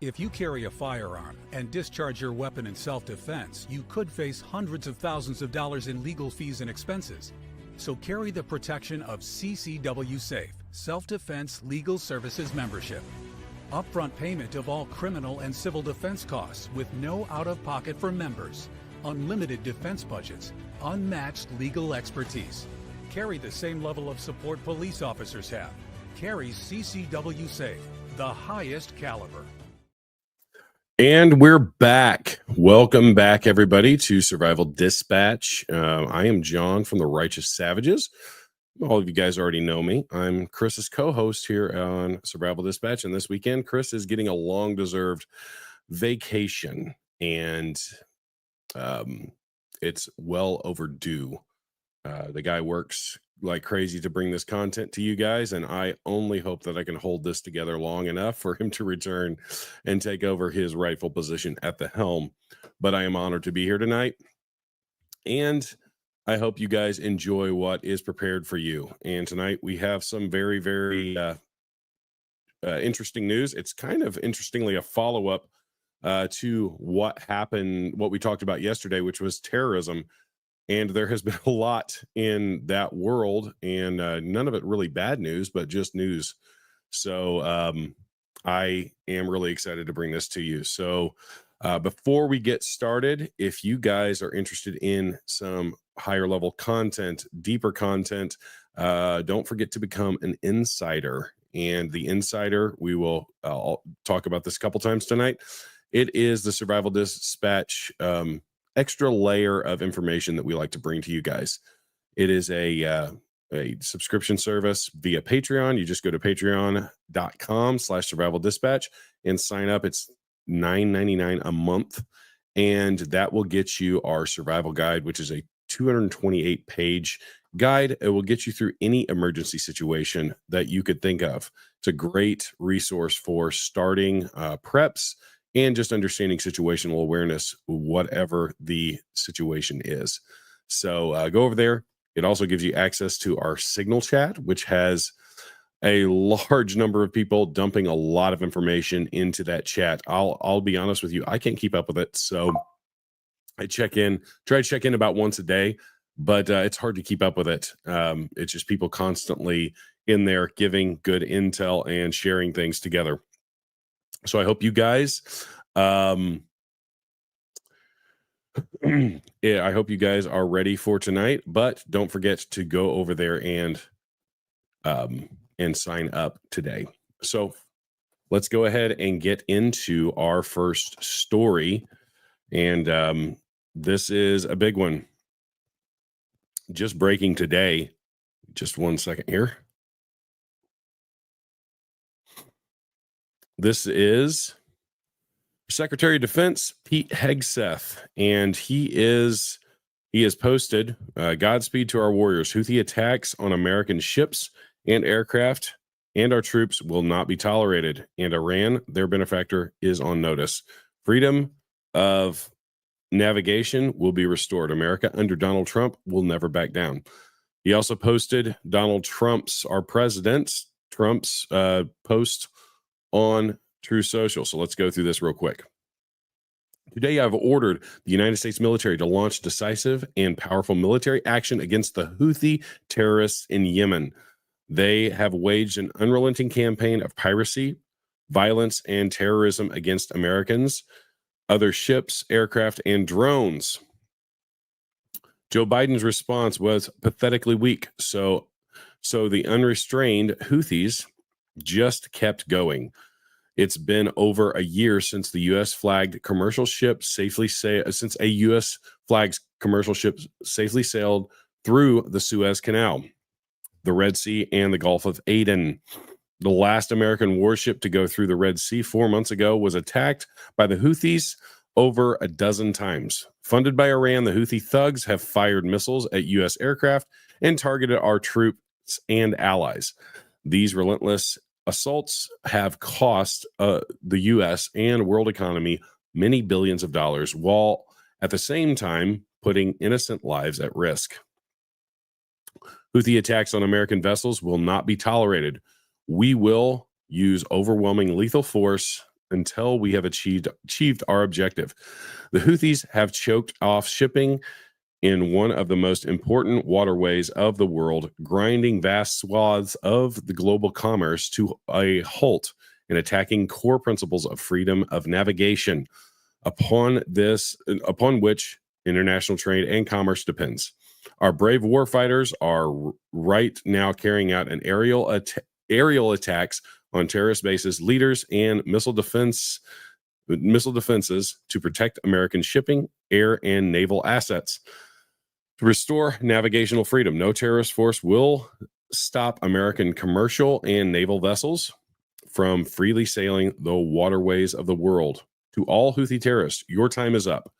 If you carry a firearm and discharge your weapon in self-defense, you could face hundreds of thousands of dollars in legal fees and expenses. So carry the protection of CCW Safe, Self-Defense Legal Services membership. Upfront payment of all criminal and civil defense costs with no out-of-pocket for members. Unlimited defense budgets, unmatched legal expertise. Carry the same level of support police officers have. Carry CCW Safe, the highest caliber. And we're back. Welcome back, everybody, to Survival Dispatch. I am John from the Righteous Savages. All of you guys already know me. I'm Chris's co-host here on Survival Dispatch, and this weekend, Chris is getting a long-deserved vacation, and it's well overdue. The guy works like crazy to bring this content to you guys, and I only hope that I can hold this together long enough for him to return and take over his rightful position at the helm. But I am honored to be here tonight, and I hope you guys enjoy what is prepared for you. And tonight we have some very, very interesting news. It's kind of interestingly a follow-up to what happened, what we talked about yesterday, which was terrorism. And there has been a lot in that world, and none of it really bad news, but just news. So I am really excited to bring this to you. So before we get started, if you guys are interested in some higher level content, deeper content, don't forget to become an insider. And the insider, I'll talk about this a couple times tonight. It is the Survival Dispatch extra layer of information that we like to bring to you guys. It is a subscription service via Patreon. You just go to patreon.com/survival dispatch and sign up. It's $9.99 a month, and that will get you our survival guide, which is a 228-page guide. It will get you through any emergency situation that you could think of. It's a great resource for starting preps and just understanding situational awareness, whatever the situation is. So go over there. It also gives you access to our Signal chat, which has a large number of people dumping a lot of information into that chat. I'll be honest with you, I can't keep up with it. So I try to check in about once a day, but it's hard to keep up with it. It's just people constantly in there giving good intel and sharing things together. So I hope you guys, I hope you guys are ready for tonight, but don't forget to go over there and sign up today. So let's go ahead and get into our first story. And this is a big one. Just breaking today. Just one second here. This is Secretary of Defense Pete Hegseth, and he has posted, Godspeed to our warriors. Houthi attacks on American ships and aircraft and our troops will not be tolerated. And Iran, their benefactor, is on notice. Freedom of navigation will be restored. America under Donald Trump will never back down. He also posted our president Trump's post on True Social. So let's go through this real quick. Today, I've ordered the United States military to launch decisive and powerful military action against the Houthi terrorists in Yemen. They have waged an unrelenting campaign of piracy, violence, and terrorism against Americans, other ships, aircraft, and drones. Joe Biden's response was pathetically weak. So the unrestrained Houthis just kept going. It's been over a year since the U.S. flagged commercial ship safely sailed through the Suez Canal, the Red Sea, and the Gulf of Aden. The last American warship to go through the Red Sea 4 months ago was attacked by the Houthis over a dozen times. Funded by Iran, the Houthi thugs have fired missiles at U.S. aircraft and targeted our troops and allies. These relentless assaults have cost the U.S. and world economy many billions of dollars, while at the same time putting innocent lives at risk. Houthi attacks on American vessels will not be tolerated. We will use overwhelming lethal force until we have achieved our objective. The Houthis have choked off shipping in one of the most important waterways of the world, grinding vast swaths of the global commerce to a halt and attacking core principles of freedom of navigation upon which international trade and commerce depends. Our brave warfighters are right now carrying out an aerial attacks on terrorist bases, leaders, and missile defenses to protect American shipping, air, and naval assets. To restore navigational freedom, no terrorist force will stop American commercial and naval vessels from freely sailing the waterways of the world. To all Houthi terrorists, your time is up,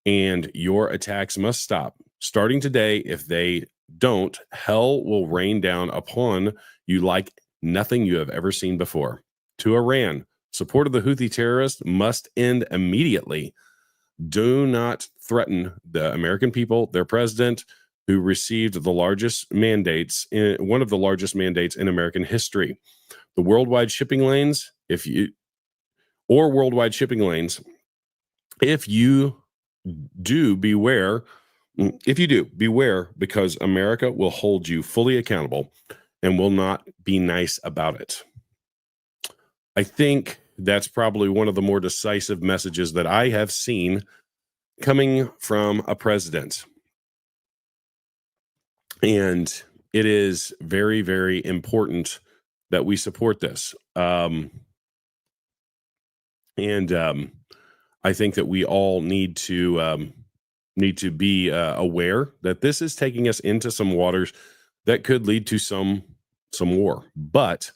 and your attacks must stop. Starting today, if they don't, hell will rain down upon you like nothing you have ever seen before. To Iran, support of the Houthi terrorists must end immediately. Do not threaten the American people, their president, who received the largest mandates, one of the largest mandates in American history. The worldwide shipping lanes, if you do, beware. If you do, beware, because America will hold you fully accountable and will not be nice about it. I think that's probably one of the more decisive messages that I have seen coming from a president. And it is very, very important that we support this. I think that we all need to be aware that this is taking us into some waters that could lead to some war. But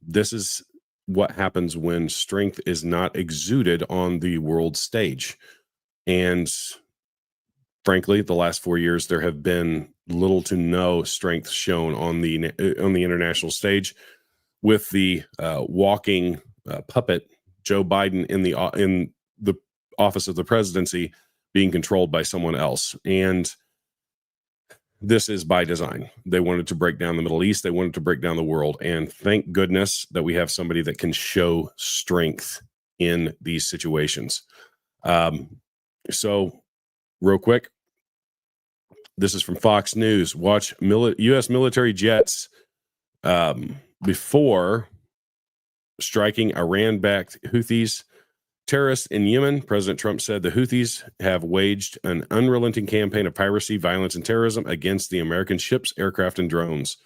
this is what happens when strength is not exuded on the world stage. And frankly, the last 4 years, there have been little to no strength shown on the international stage, with the walking puppet Joe Biden in the office of the presidency being controlled by someone else. And this is by design. They wanted to break down the Middle East. They wanted to break down the world. And thank goodness that we have somebody that can show strength in these situations. So real quick, this is from Fox News. Watch U.S. military jets before striking Iran-backed Houthis terrorists in Yemen. President Trump said the Houthis have waged an unrelenting campaign of piracy, violence, and terrorism against the American ships, aircraft, and drones.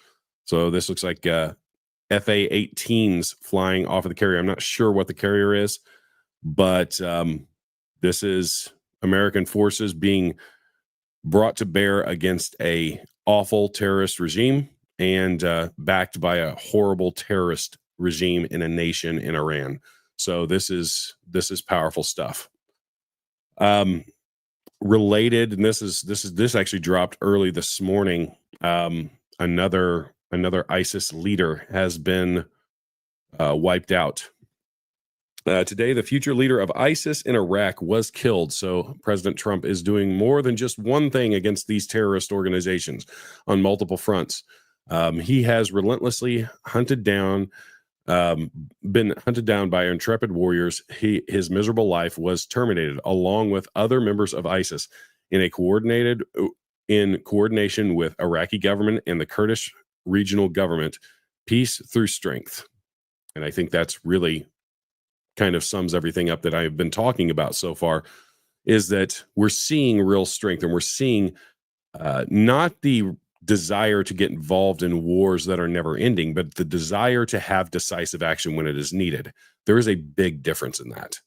So this looks like FA-18s flying off of the carrier. I'm not sure what the carrier is, but this is American forces being brought to bear against a awful terrorist regime and backed by a horrible terrorist regime in a nation in Iran. So this is powerful stuff. Related, and this actually dropped early this morning. Another ISIS leader has been wiped out. Today, the future leader of ISIS in Iraq was killed. So President Trump is doing more than just one thing against these terrorist organizations on multiple fronts. He has relentlessly been hunted down by intrepid warriors. His miserable life was terminated, along with other members of ISIS, in coordination with Iraqi government and the Kurdish regional government. Peace through strength. And I think that's really kind of sums everything up that I've been talking about so far, is that we're seeing real strength, and we're seeing not the desire to get involved in wars that are never ending, but the desire to have decisive action when it is needed. There is a big difference in that.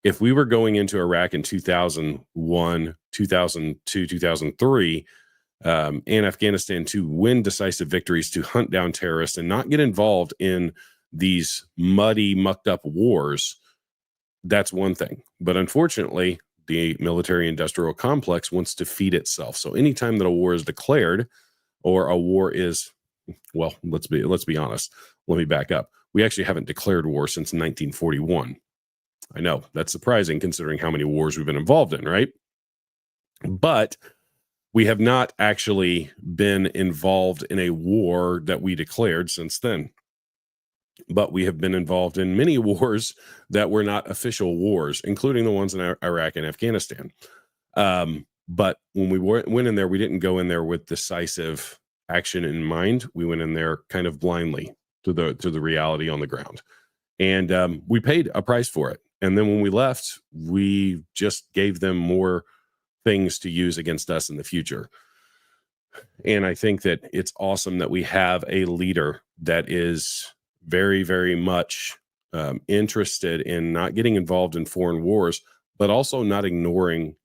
If we were going into Iraq in 2001, 2002, 2003, and Afghanistan to win decisive victories, to hunt down terrorists and not get involved in these muddy, mucked up wars, that's one thing. But unfortunately, the military industrial complex wants to feed itself. So anytime that a war is declared, or a war is, well, let's be honest. Let me back up. We actually haven't declared war since 1941. I know that's surprising considering how many wars we've been involved in, right? But we have not actually been involved in a war that we declared since then. but we have been involved in many wars that were not official wars, including the ones in Iraq and Afghanistan. But when we went in there, we didn't go in there with decisive action in mind. We went in there kind of blindly to the reality on the ground, and we paid a price for it. And then when we left, we just gave them more things to use against us in the future. And I think that it's awesome that we have a leader that is very, very much interested in not getting involved in foreign wars, but also not ignoring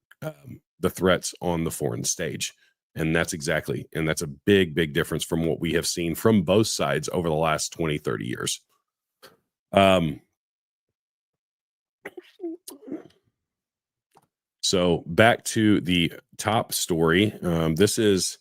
the threats on the foreign stage. And that's a big, big difference from what we have seen from both sides over the last 20, 30 years. So back to the top story. This is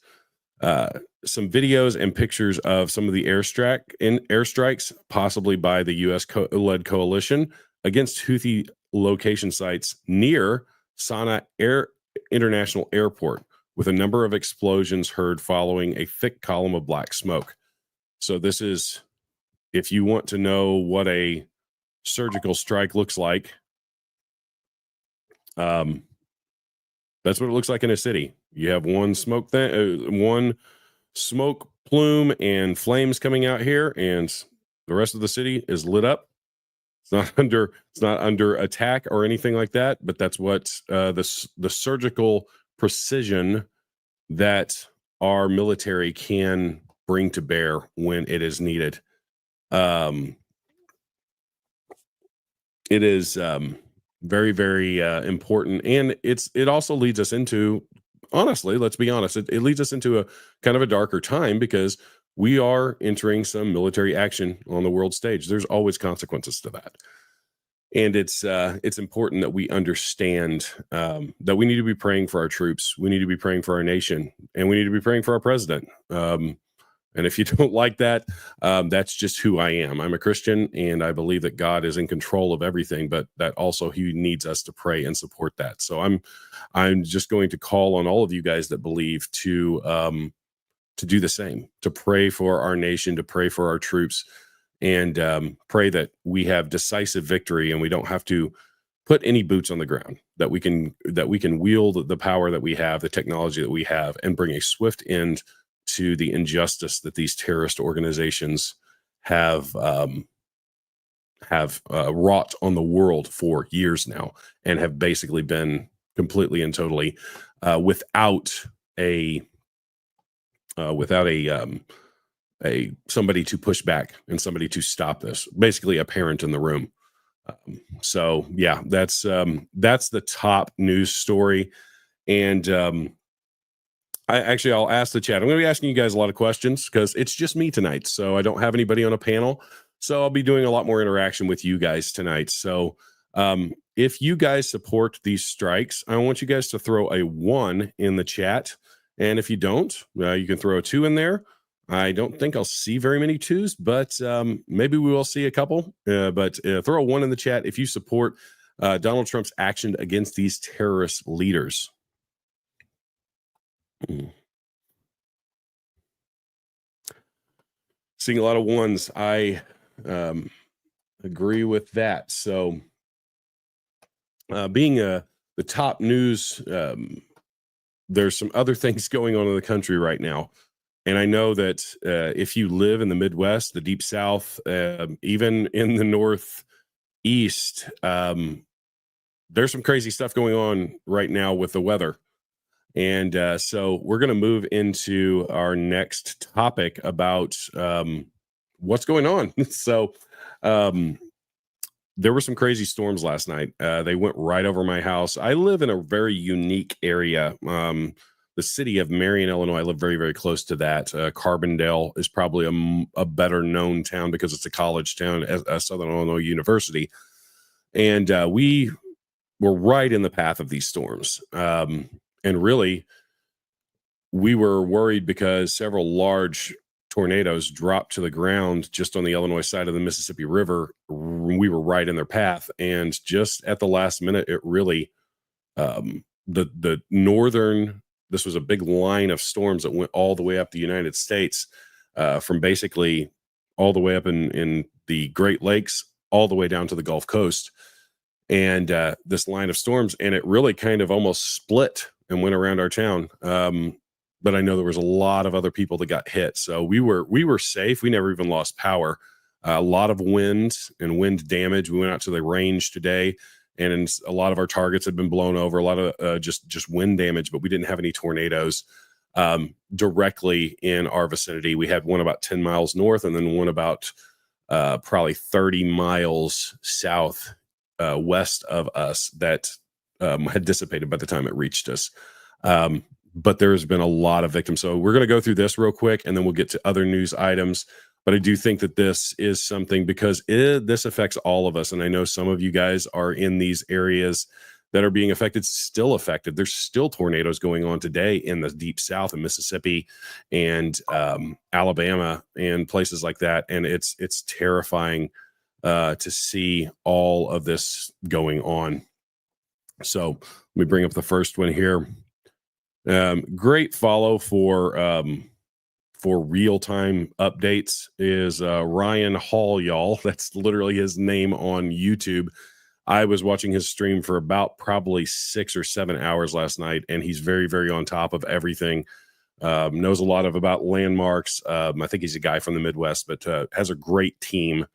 some videos and pictures of some of the airstrikes, possibly by the U.S. led coalition against Houthi location sites near Sana'a International Airport, with a number of explosions heard following a thick column of black smoke. So this is, if you want to know what a surgical strike looks like, that's what it looks like in a city. You have one smoke plume and flames coming out here, and the rest of the city is lit up. It's not under attack or anything like that, but that's what the surgical precision that our military can bring to bear when it is needed. It is very, very important, and it also leads us into, honestly, let's be honest, it leads us into a kind of a darker time, because we are entering some military action on the world stage. There's always consequences to that. And it's important that we understand that we need to be praying for our troops. We need to be praying for our nation, and we need to be praying for our president. And if you don't like that, that's just who I am. I'm a Christian, and I believe that God is in control of everything, but that also He needs us to pray and support that. So I'm just going to call on all of you guys that believe to do the same, to pray for our nation, to pray for our troops, and pray that we have decisive victory, and we don't have to put any boots on the ground, that we can wield the power that we have, the technology that we have, and bring a swift end to the injustice that these terrorist organizations have wrought on the world for years now, and have basically been completely and totally without a somebody to push back and somebody to stop this. Basically, a parent in the room. So yeah, that's the top news story, and I'll ask the chat. I'm going to be asking you guys a lot of questions because it's just me tonight. So I don't have anybody on a panel. So I'll be doing a lot more interaction with you guys tonight. So if you guys support these strikes, I want you guys to throw a 1 in the chat. And if you don't, you can throw a 2 in there. I don't think I'll see very many 2s, but maybe we will see a couple. But throw a 1 in the chat if you support Donald Trump's action against these terrorist leaders. Seeing a lot of 1s. I agree with that. So being the top news, there's some other things going on in the country right now. And I know that if you live in the Midwest, the Deep South, even in the Northeast, there's some crazy stuff going on right now with the weather. And so we're going to move into our next topic about what's going on. So there were some crazy storms last night. They went right over my house. I live in a very unique area. The city of Marion, Illinois, I live very, very close to that. Carbondale is probably a better known town because it's a college town, at Southern Illinois University. And we were right in the path of these storms. And really, we were worried because several large tornadoes dropped to the ground just on the Illinois side of the Mississippi River. We were right in their path. And just at the last minute, it really, the northern, this was a big line of storms that went all the way up the United States, from basically all the way up in the Great Lakes all the way down to the Gulf Coast, and this line of storms, and it really kind of almost split and went around our town. But I know there was a lot of other people that got hit, so we were safe. We never even lost power. A lot of wind and wind damage. We went out to the range today, and a lot of our targets had been blown over. A lot of just wind damage, but we didn't have any tornadoes directly in our vicinity. We had one about 10 miles north, and then one about probably 30 miles south west of us that had dissipated by the time it reached us. But there's been a lot of victims. So we're going to go through this real quick, and then we'll get to other news items. But I do think that this is something, because this affects all of us. And I know some of you guys are in these areas that are being affected, still affected. There's still tornadoes going on today in the deep South, in Mississippi and Alabama and places like that. And it's terrifying to see all of this going on. So let me bring up the first one here. Great follow for real-time updates is Ryan Hall, y'all. That's literally his name on YouTube. I was watching his stream for about probably 6 or 7 hours last night, and he's very, very on top of everything. Knows a lot about landmarks. I think he's a guy from the Midwest, but has a great team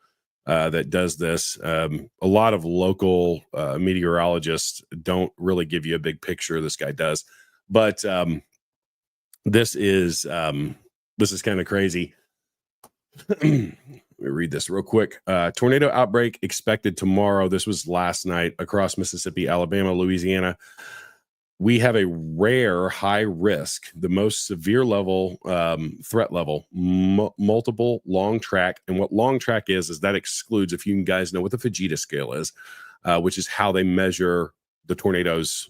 that does this. A lot of local meteorologists don't really give you a big picture. This guy does, but this is kind of crazy. Let me read this real quick. Tornado outbreak expected tomorrow. This was last night across Mississippi, Alabama, Louisiana. We have a rare high risk, the most severe level, threat level, multiple long track. And what long track is that excludes, if you guys know what the Fujita scale is, which is how they measure the tornado's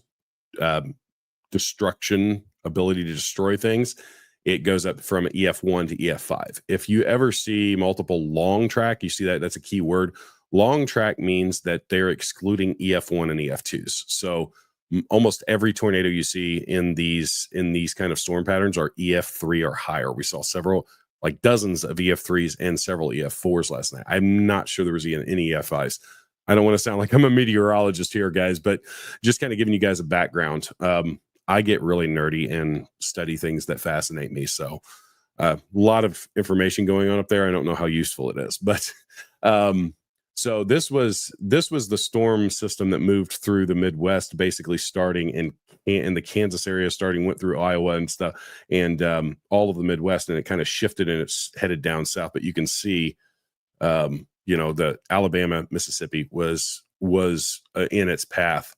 destruction, ability to destroy things. It goes up from EF1 to EF5. If you ever see multiple long track, you see that's a key word. Long track means that they're excluding EF1 and EF2s. So almost every tornado you see in these kind of storm patterns are EF3 or higher. We saw several, like dozens of EF3s and several EF4s last night. I'm not sure there was any EF5s. I don't want to sound like I'm a meteorologist here, guys, but just kind of giving you guys a background. I get really nerdy and study things that fascinate me. So a lot of information going on up there. I don't know how useful it is, but so this was the storm system that moved through the Midwest, basically starting in the Kansas area, went through Iowa and stuff, and all of the Midwest, and it kind of shifted and it's headed down south. But you can see, the Alabama, Mississippi was in its path.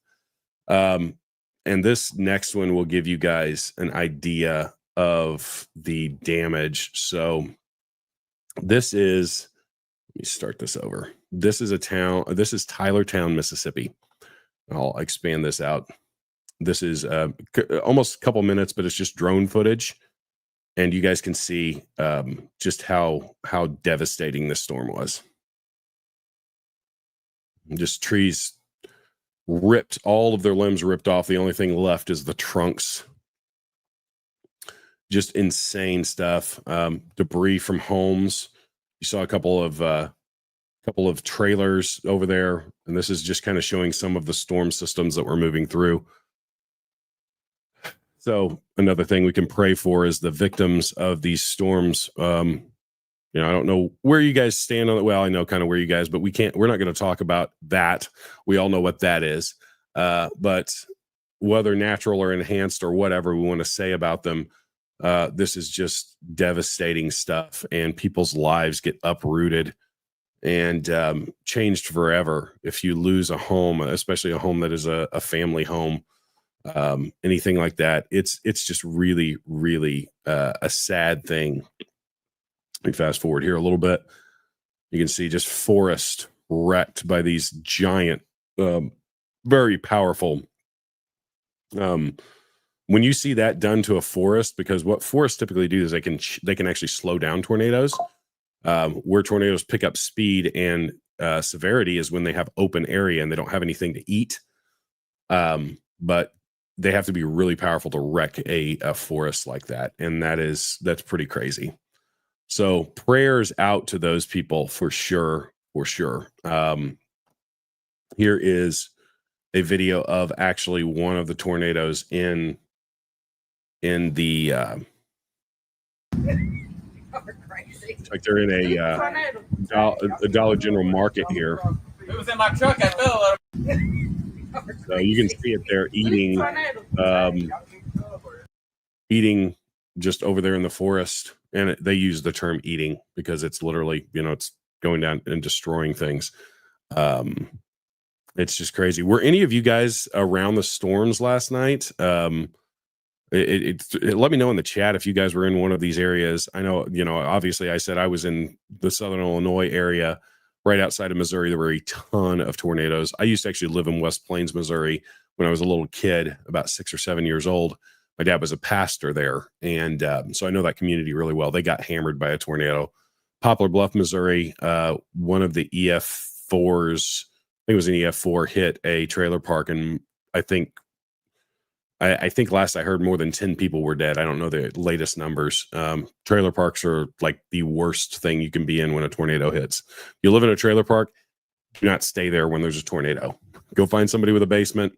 And this next one will give you guys an idea of the damage. So this is, let me start this over. This is Tylertown, Mississippi. I'll expand this out. This is almost a couple minutes, but it's just drone footage. And you guys can see just how devastating this storm was. Just trees ripped, all of their limbs ripped off. The only thing left is the trunks. Just insane stuff. Debris from homes. You saw a couple of trailers over there, and this is just kind of showing some of the storm systems that we're moving through. So another thing we can pray for is the victims of these storms. I don't know where you guys stand on it. Well, I know kind of where you guys, but we're not going to talk about that. We all know what that is. But whether natural or enhanced or whatever we want to say about them, this is just devastating stuff, and people's lives get uprooted and changed forever. If you lose a home, especially a home that is a family home, anything like that, it's just really, really a sad thing. Let me fast forward here a little bit. You can see just forest wrecked by these giant, very powerful. When you see that done to a forest, because what forests typically do is they can actually slow down tornadoes. Where tornadoes pick up speed and severity is when they have open area and they don't have anything to eat. But they have to be really powerful to wreck a forest like that, and that's pretty crazy. So prayers out to those people for sure. for sure. Here is a video of actually one of the tornadoes in the like they're in a Dollar General market here. It was in my truck. I fell. So you can see it there eating just over there in the forest. And they use the term eating because it's literally, it's going down and destroying things. It's just crazy. Were any of you guys around the storms last night? Let me know in the chat if you guys were in one of these areas. I know, obviously I said I was in the Southern Illinois area right outside of Missouri. There were a ton of tornadoes. I used to actually live in West Plains, Missouri when I was a little kid, about 6 or 7 years old. My dad was a pastor there. And so I know that community really well. They got hammered by a tornado. Poplar Bluff, Missouri, one of the EF4s, I think it was an EF4, hit a trailer park. And I think last I heard more than 10 people were dead. I don't know the latest numbers. Trailer parks are like the worst thing you can be in when a tornado hits. You live in a trailer park, do not stay there when there's a tornado. Go find somebody with a basement.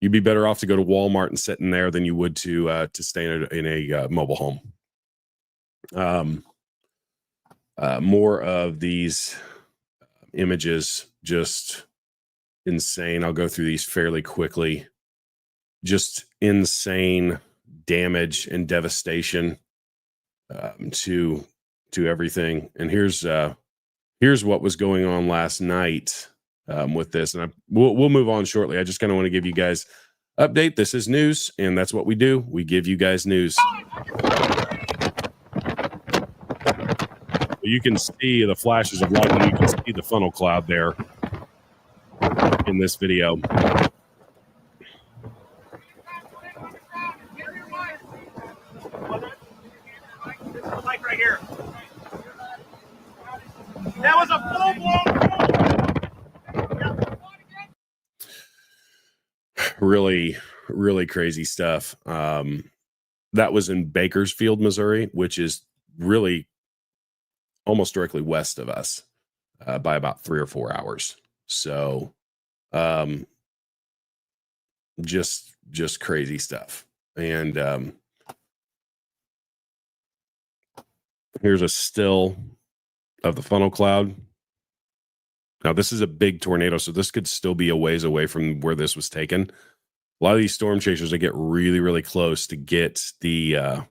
You'd be better off to go to Walmart and sit in there than you would to stay in a mobile home. More of these images, just insane. I'll go through these fairly quickly. Just insane damage and devastation to everything. And here's what was going on last night with this. And we'll move on shortly. I just kind of want to give you guys update. This is news, and that's what we do. We give you guys news. You can see the flashes of lightning. You can see the funnel cloud there in this video. Right here. That was a full-blown. Really, really crazy stuff. That was in Bakersfield, Missouri, which is really almost directly west of us by about 3 or 4 hours. So just crazy stuff. And here's a still of the funnel cloud. Now, this is a big tornado, so this could still be a ways away from where this was taken. A lot of these storm chasers, they get really, really close to get the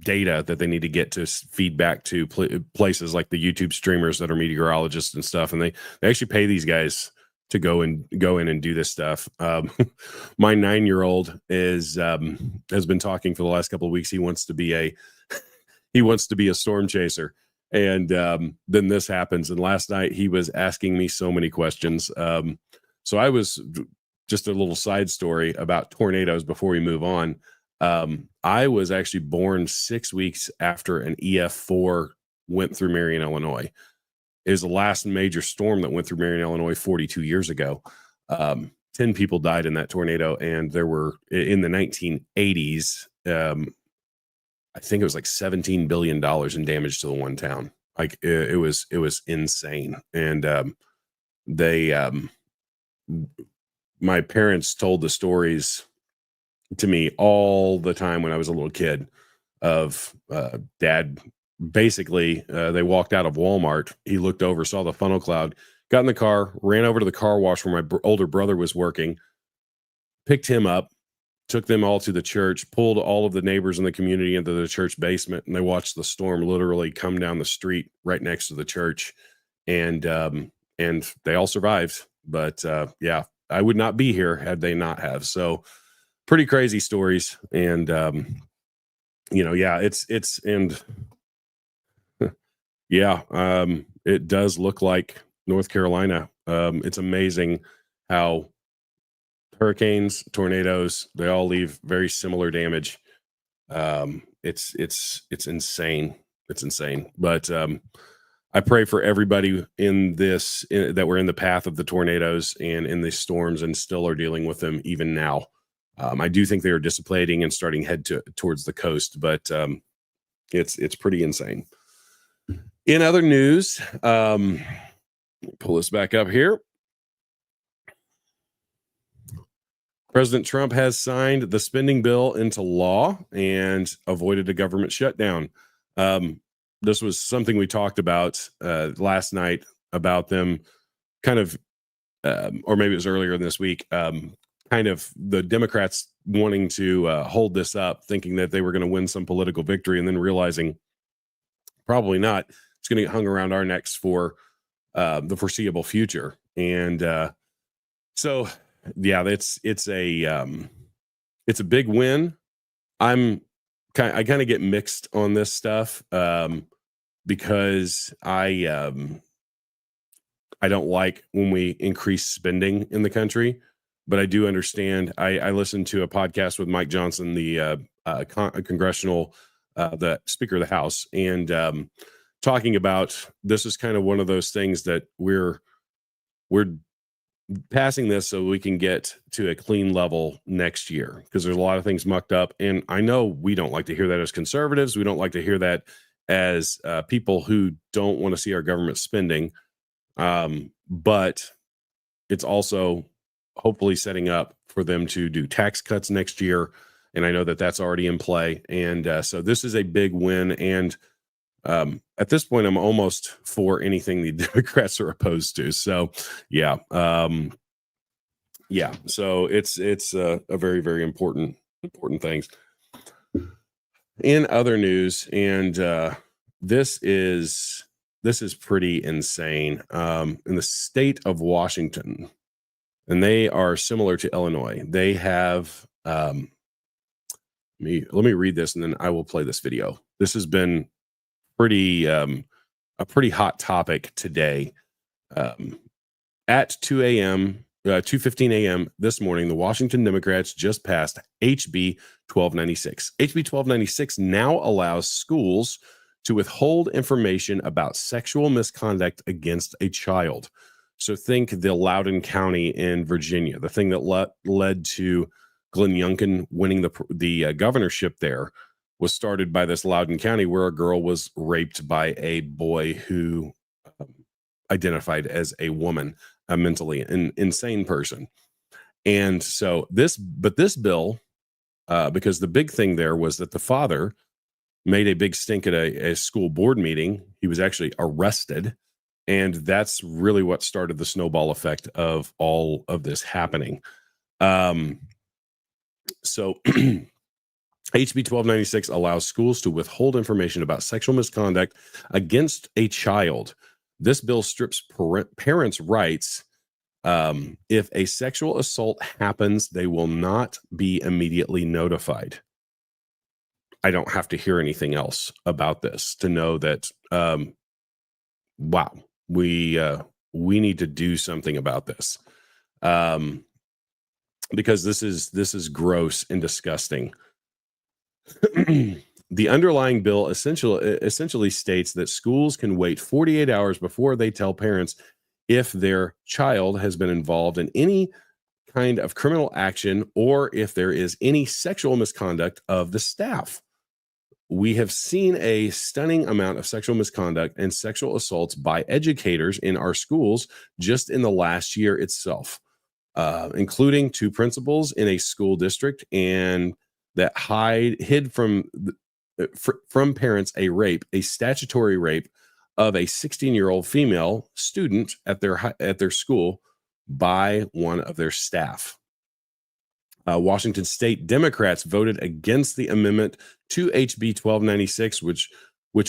data that they need to get to feed back to places like the YouTube streamers that are meteorologists and stuff. And they actually pay these guys to go in and do this stuff. My 9-year-old has been talking for the last couple of weeks. He wants to be a storm chaser. And then this happens. And last night he was asking me so many questions. So I was just a little side story about tornadoes before we move on. I was actually born 6 weeks after an EF4 went through Marion, Illinois. It was the last major storm that went through Marion, Illinois 42 years ago. 10 people died in that tornado. And there were, in the 1980s, I think it was like $17 billion in damage to the one town. Like it was insane. And my parents told the stories to me all the time when I was a little kid of dad. Basically, they walked out of Walmart. He looked over, saw the funnel cloud, got in the car, ran over to the car wash where my older brother was working, picked him up, took them all to the church, pulled all of the neighbors in the community into the church basement, and they watched the storm literally come down the street right next to the church. And they all survived. But yeah, I would not be here had they not have. So pretty crazy stories. And yeah, it does look like North Carolina. It's amazing how hurricanes, tornadoes, they all leave very similar damage. It's insane. It's insane. But I pray for everybody in this that we're in the path of the tornadoes and in these storms and still are dealing with them even now. I do think they are dissipating and starting head towards the coast, but it's pretty insane. In other news, pull this back up here. President Trump has signed the spending bill into law and avoided a government shutdown. This was something we talked about last night about them kind of, or maybe it was earlier this week, kind of the Democrats wanting to hold this up, thinking that they were going to win some political victory, and then realizing probably not. It's going to get hung around our necks for the foreseeable future. And so, yeah, it's a big win. I kind of get mixed on this stuff because I don't like when we increase spending in the country, but I do understand. I listened to a podcast with Mike Johnson, the congressional, the Speaker of the House, and talking about this is kind of one of those things that we're passing this so we can get to a clean level next year, because there's a lot of things mucked up. And I know we don't like to hear that as conservatives. We don't like to hear that as people who don't want to see our government spending. But it's also hopefully setting up for them to do tax cuts next year. And I know that that's already in play. And so this is a big win. And at this point, I'm almost for anything the Democrats are opposed to. So, yeah. So it's a very, very important things. In other news, and this is pretty insane. In the state of Washington, and they are similar to Illinois. They have let me read this, and then I will play this video. This has been a pretty hot topic today. At 2:15 a.m. this morning, the Washington Democrats just passed HB 1296. HB 1296 now allows schools to withhold information about sexual misconduct against a child. So think the Loudoun County in Virginia, the thing that led to Glenn Youngkin winning the governorship there, was started by this Loudoun County, where a girl was raped by a boy who identified as a woman, a mentally insane person. And so this bill, because the big thing there was that the father made a big stink at a school board meeting. He was actually arrested. And that's really what started the snowball effect of all of this happening. So HB 1296 allows schools to withhold information about sexual misconduct against a child. This bill strips parents' rights. If a sexual assault happens, they will not be immediately notified. I don't have to hear anything else about this to know that, wow, we need to do something about this, because this is gross and disgusting. The underlying bill essentially states that schools can wait 48 hours before they tell parents if their child has been involved in any kind of criminal action or if there is any sexual misconduct of the staff. We have seen a stunning amount of sexual misconduct and sexual assaults by educators in our schools just in the last year itself, including 2 principals in a school district, and that hid from parents a statutory rape of a 16-year-old female student at their school by one of their staff. Washington State Democrats voted against the amendment to HB 1296, which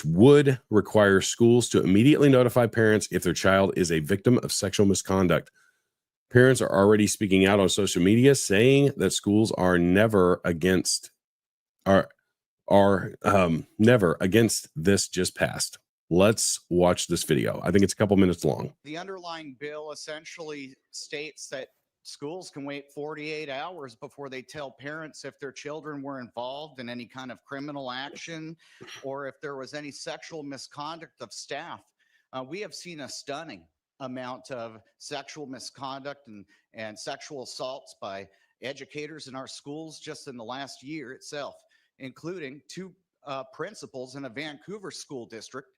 would require schools to immediately notify parents if their child is a victim of sexual misconduct. Parents are already speaking out on social media, saying that schools are never against this just passed. Let's watch this video. I think it's a couple minutes long. The underlying bill essentially states that schools can wait 48 hours before they tell parents if their children were involved in any kind of criminal action or if there was any sexual misconduct of staff. We have seen a stunning amount of sexual misconduct and sexual assaults by educators in our schools just in the last year itself, including two principals in a Vancouver school district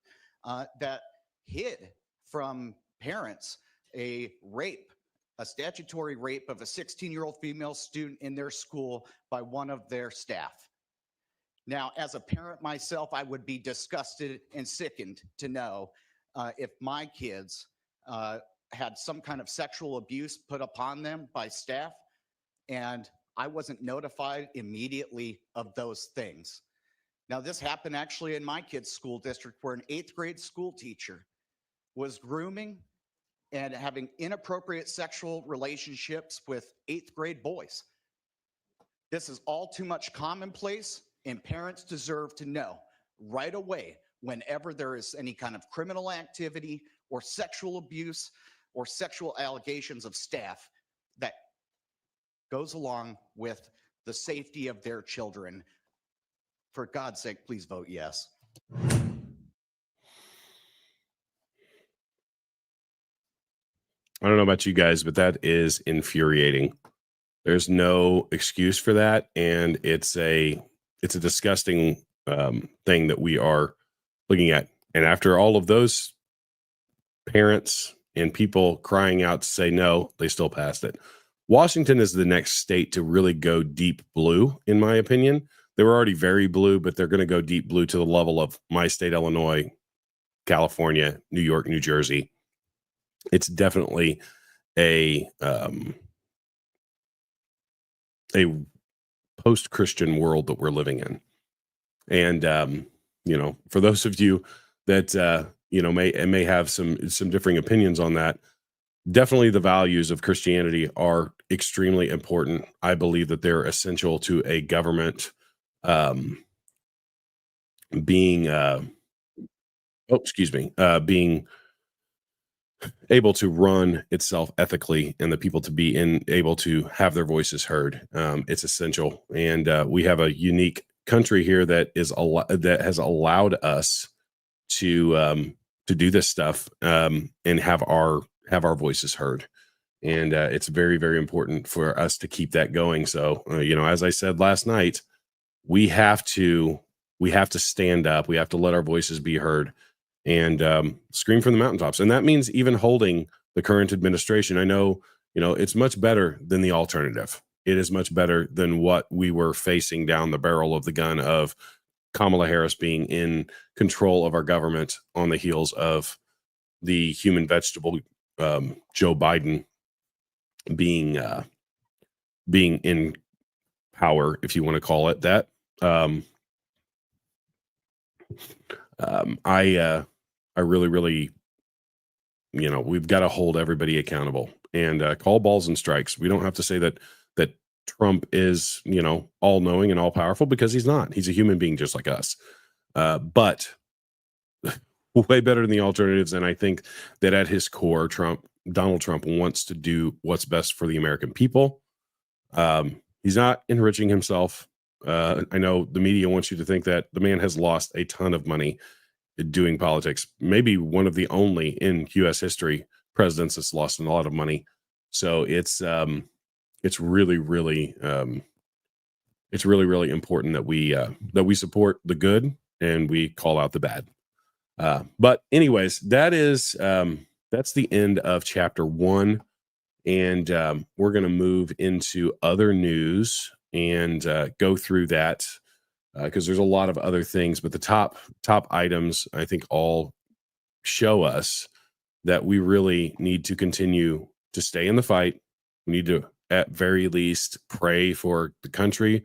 that hid from parents a statutory rape of a 16-year-old female student in their school by one of their staff. Now, as a parent myself, I would be disgusted and sickened to know if my kids had some kind of sexual abuse put upon them by staff, and I wasn't notified immediately of those things. Now, this happened actually in my kid's school district, where an 8th grade school teacher was grooming and having inappropriate sexual relationships with 8th grade boys. This is all too much commonplace, and parents deserve to know right away whenever there is any kind of criminal activity or sexual abuse or sexual allegations of staff that goes along with the safety of their children. For God's sake, please vote yes. I don't know about you guys, but that is infuriating. There's no excuse for that, and it's a disgusting thing that we are looking at. And after all of those parents and people crying out to say no, they still passed it. Washington is the next state to really go deep blue, in my opinion. They were already very blue, but they're going to go deep blue to the level of my state, Illinois, California, New York, New Jersey. It's definitely a post-Christian world that we're living in. And, for those of you that, may have some differing opinions on that, definitely the values of Christianity are extremely important. I believe that they're essential to a government being able to run itself ethically, and the people to be able to have their voices heard. It's essential. And we have a unique country here that has allowed us to do this stuff and have our voices heard. And it's very, very important for us to keep that going. So, as I said last night, we have to stand up. We have to let our voices be heard and scream from the mountaintops. And that means even holding the current administration. I know, it's much better than the alternative. It is much better than what we were facing down the barrel of the gun of Kamala Harris being in control of our government on the heels of the human vegetable Joe Biden being in power, if you want to call it that. I really, really, we've got to hold everybody accountable and call balls and strikes. We don't have to say that Trump is, all knowing and all powerful, because he's not. He's a human being just like us. But way better than the alternatives. And I think that at his core, Donald Trump wants to do what's best for the American people. He's not enriching himself. I know the media wants you to think that the man has lost a ton of money doing politics. Maybe one of the only in U.S. history presidents that's lost a lot of money. So it's really, really, really important that we support the good and we call out the bad. But anyways, that's the end of chapter 1, and we're going to move into other news and go through that because there's a lot of other things, but the top items I think all show us that we really need to continue to stay in the fight. We need to, at very least, pray for the country,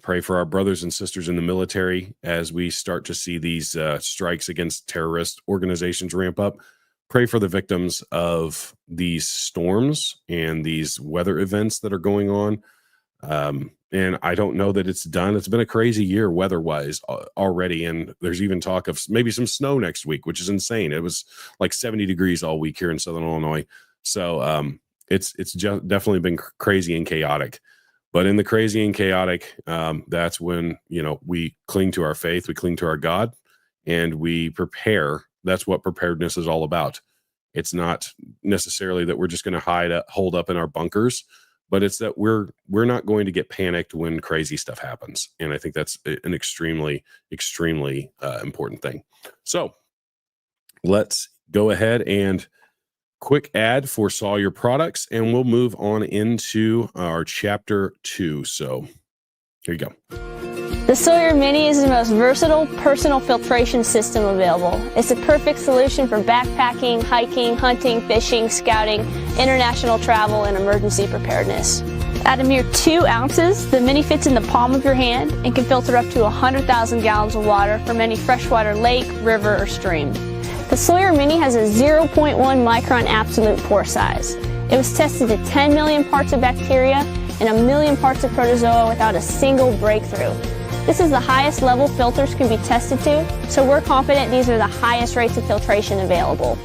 pray for our brothers and sisters in the military as we start to see these strikes against terrorist organizations ramp up. Pray for the victims of these storms and these weather events that are going on. And I don't know that it's done. It's been a crazy year weather-wise already, and there's even talk of maybe some snow next week, which is insane. It was like 70 degrees all week here in Southern Illinois. So it's just definitely been crazy and chaotic. But in the crazy and chaotic, that's when, we cling to our faith, we cling to our God, and we prepare. That's what preparedness is all about. It's not necessarily that we're just going to hold up in our bunkers, but it's that we're not going to get panicked when crazy stuff happens. And I think that's an extremely important thing. So let's go ahead and quick ad for Sawyer Products, and we'll move on into our chapter 2. So here you go. The Sawyer Mini is the most versatile personal filtration system available. It's a perfect solution for backpacking, hiking, hunting, fishing, scouting, international travel, and emergency preparedness. At a mere 2 ounces, the Mini fits in the palm of your hand and can filter up to 100,000 gallons of water from any freshwater lake, river, or stream. The Sawyer Mini has a 0.1 micron absolute pore size. It was tested to 10 million parts of bacteria and 1 million parts of protozoa without a single breakthrough. This is the highest level filters can be tested to, so we're confident these are the highest rates of filtration available.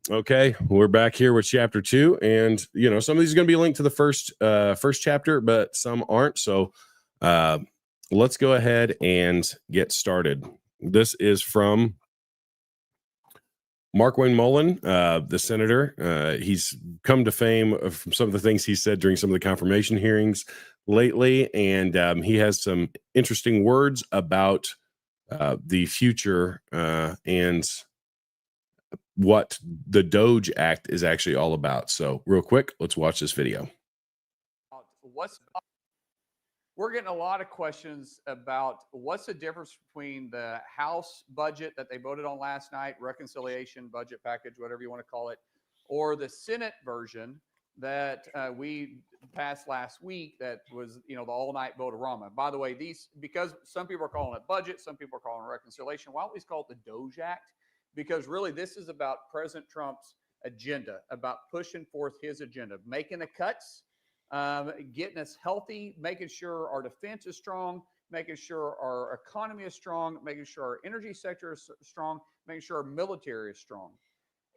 Okay, we're back here with chapter 2, and some of these are going to be linked to the first chapter, but some aren't. So let's go ahead and get started. This is from Mark Wayne Mullen, the senator. He's come to fame from some of the things he said during some of the confirmation hearings lately, and he has some interesting words about the future and what the Doge Act is actually all about. So real quick, let's watch this video. We're getting a lot of questions about what's the difference between the House budget that they voted on last night, reconciliation budget package, whatever you want to call it, or the Senate version that we passed last week that was, the all-night vote-a-rama. By the way, because some people are calling it budget, some people are calling it reconciliation, why don't we call it the Doge Act? Because really this is about President Trump's agenda, about pushing forth his agenda, making the cuts, getting us healthy, making sure our defense is strong, making sure our economy is strong, making sure our energy sector is strong, making sure our military is strong,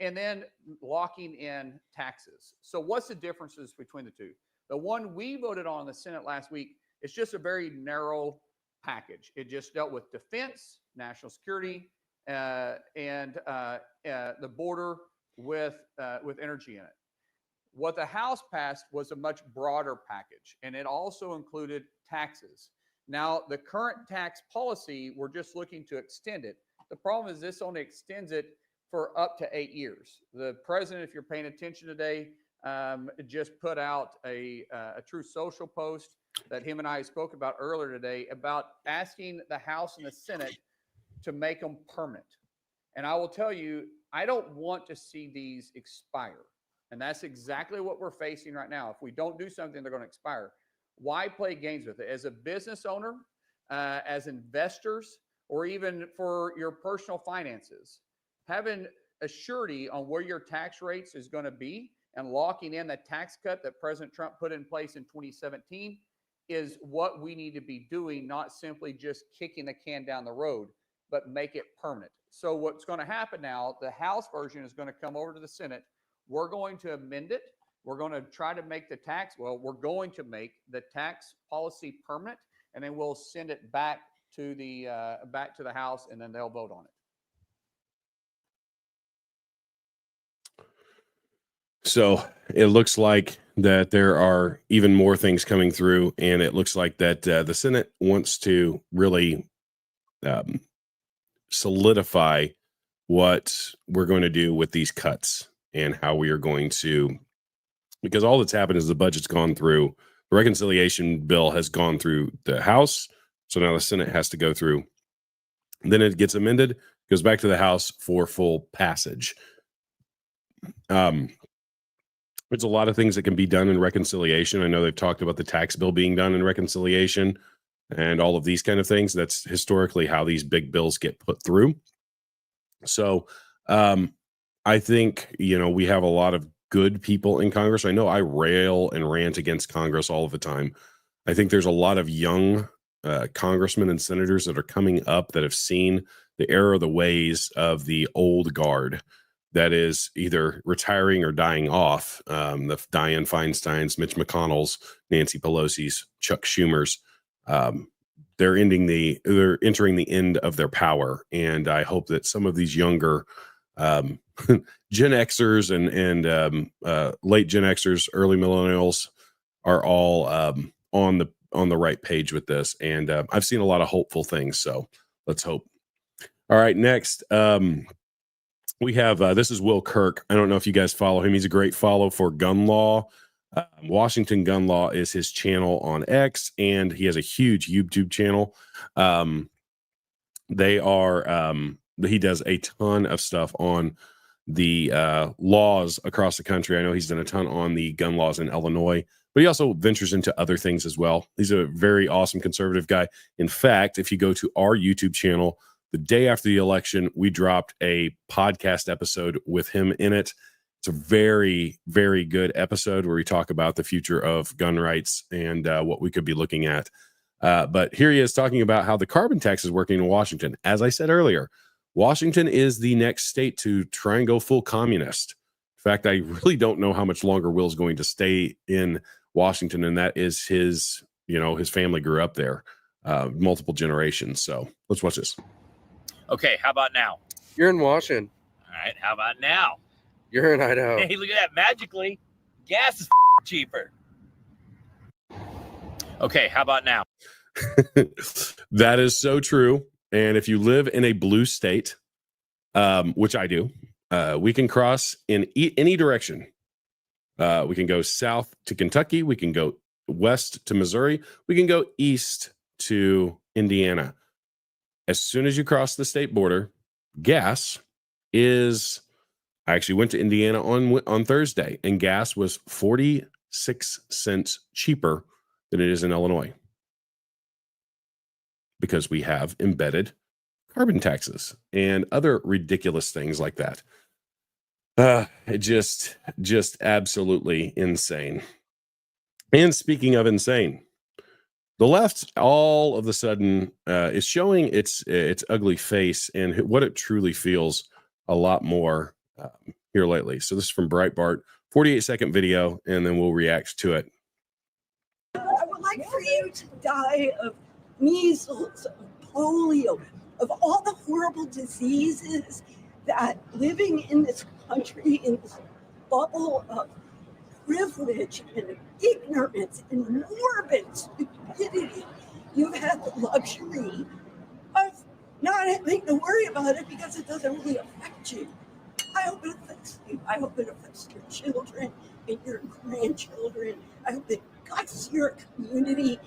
and then locking in taxes. So what's the differences between the two? The one we voted on in the Senate last week is just a very narrow package. It just dealt with defense, national security, and the border with energy in it. What the House passed was a much broader package, and it also included taxes. Now, the current tax policy, we're just looking to extend it. The problem is this only extends it for up to 8 years. The president, if you're paying attention today, just put out a True Social post that him and I spoke about earlier today about asking the House and the Senate to make them permanent. And I will tell you, I don't want to see these expire. And that's exactly what we're facing right now. If we don't do something, they're going to expire. Why play games with it? As a business owner, as investors, or even for your personal finances, having a surety on where your tax rates is going to be and locking in the tax cut that President Trump put in place in 2017 is what we need to be doing, not simply just kicking the can down the road, but make it permanent. So what's going to happen now, the House version is going to come over to the Senate. We're going to amend it. We're going to try to make we're going to make the tax policy permanent, and then we'll send it back to the House, and then they'll vote on it. So it looks like that there are even more things coming through, and it looks like that the Senate wants to really solidify what we're going to do with these cuts and how we are going to, because all that's happened is the budget's gone through, the reconciliation bill has gone through the House. So now the Senate has to go through. Then it gets amended, goes back to the House for full passage. There's a lot of things that can be done in reconciliation. I know they've talked about the tax bill being done in reconciliation and all of these kind of things. That's historically how these big bills get put through. So I think, we have a lot of good people in Congress. I know I rail and rant against Congress all of the time. I think there's a lot of young congressmen and senators that are coming up that have seen the error of the ways of the old guard that is either retiring or dying off. The Dianne Feinsteins, Mitch McConnell's, Nancy Pelosi's, Chuck Schumer's. They're entering the end of their power. And I hope that some of these younger Gen Xers and late Gen Xers, early millennials are all on the right page with this, and I've seen a lot of hopeful things. So let's hope. All right, next we have this is Will Kirk. I don't know if you guys follow him. He's a great follow for gun law. Washington Gun Law is his channel on X, and he has a huge YouTube channel. He does a ton of stuff on the laws across the country. I know he's done a ton on the gun laws in Illinois, but he also ventures into other things as well. He's a very awesome conservative guy. In fact, if you go to our YouTube channel, the day after the election, we dropped a podcast episode with him in it. It's a very, very good episode where we talk about the future of gun rights and what we could be looking at. But here he is talking about how the carbon tax is working in Washington. As I said earlier, Washington is the next state to try and go full communist. In fact, I really don't know how much longer Will's going to stay in Washington, and that is his family grew up there, multiple generations. So let's watch this. Okay, how about now? You're in Washington. All right, how about now? You're in Idaho. Hey, look at that. Magically, gas is cheaper. Okay, how about now? That is so true. And if you live in a blue state, which I do, we can cross in any direction. We can go south to Kentucky. We can go west to Missouri. We can go east to Indiana. As soon as you cross the state border, gas is... I actually went to Indiana on Thursday, and gas was 46 cents cheaper than it is in Illinois because we have embedded carbon taxes and other ridiculous things like that. It just absolutely insane. And speaking of insane, the left all of a sudden is showing its ugly face and what it truly feels a lot more here lately. So this is from Breitbart, 48-second video, and then we'll react to it. I would like for you to die of measles, of polio, of all the horrible diseases that living in this country, in this bubble of privilege and ignorance and morbid stupidity, you've had the luxury of not having to worry about it because it doesn't really affect you. I hope it affects you. I hope it affects your children and your grandchildren. I hope it guts your community.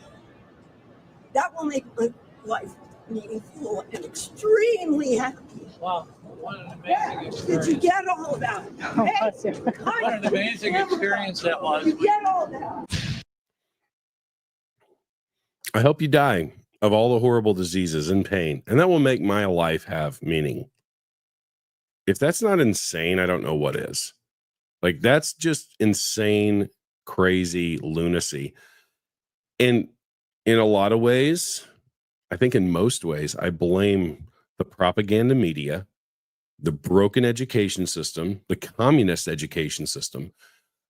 That will make my life meaningful and extremely happy. Wow, what an amazing experience. Did you get all of that? Hey, What an amazing experience that was. you get all that? I hope you die of all the horrible diseases and pain, and that will make my life have meaning. If that's not insane, I don't know what is. Like, that's just insane, crazy lunacy. And in a lot of ways, I think in most ways, I blame the propaganda media, the broken education system, the communist education system,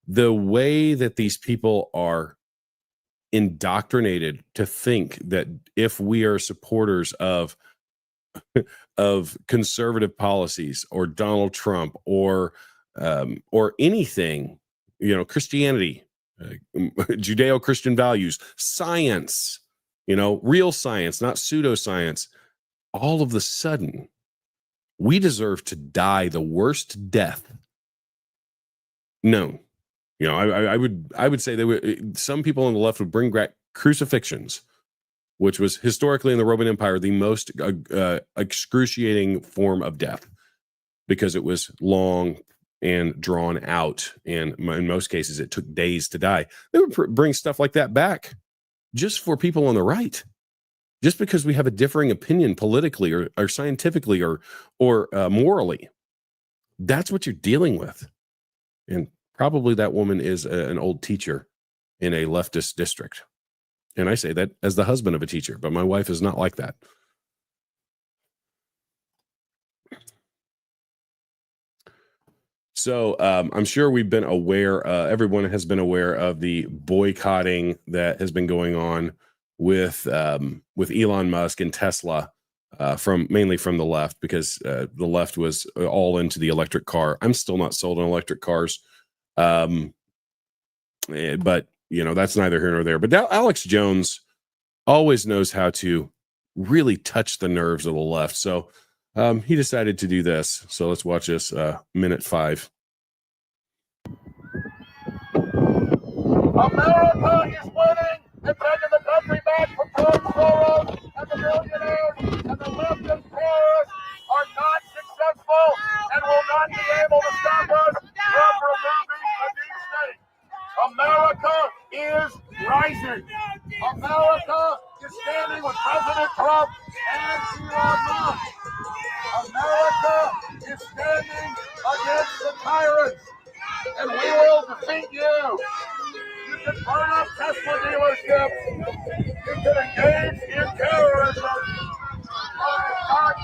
the way that these people are indoctrinated to think that if we are supporters of conservative policies or Donald Trump or anything, Christianity, Judeo-Christian values, science, real science, not pseudoscience, all of a sudden we deserve to die the worst death known. I would say some people on the left would bring back crucifixions, which was historically in the Roman Empire the most excruciating form of death because it was long and drawn out. And in most cases, it took days to die. They would bring stuff like that back just for people on the right, just because we have a differing opinion politically or scientifically or morally. That's what you're dealing with. And probably that woman is an old teacher in a leftist district. And I say that as the husband of a teacher, but my wife is not like that. So I'm sure we've been aware, everyone has been aware of the boycotting that has been going on with Elon Musk and Tesla mainly from the left, because the left was all into the electric car. I'm still not sold on electric cars. But that's neither here nor there. But now Alex Jones always knows how to really touch the nerves of the left. So he decided to do this. So let's watch this, minute 5. America is winning and taking the country back from George Soros and the millionaires, and the leftist terrorists are not successful and will not be able to stop us from removing the deep state. America is rising. America is standing with President Trump and Elon Musk. America is standing against the tyrants, and we will defeat you. You can burn up Tesla dealerships. You can engage in terrorism. But it's not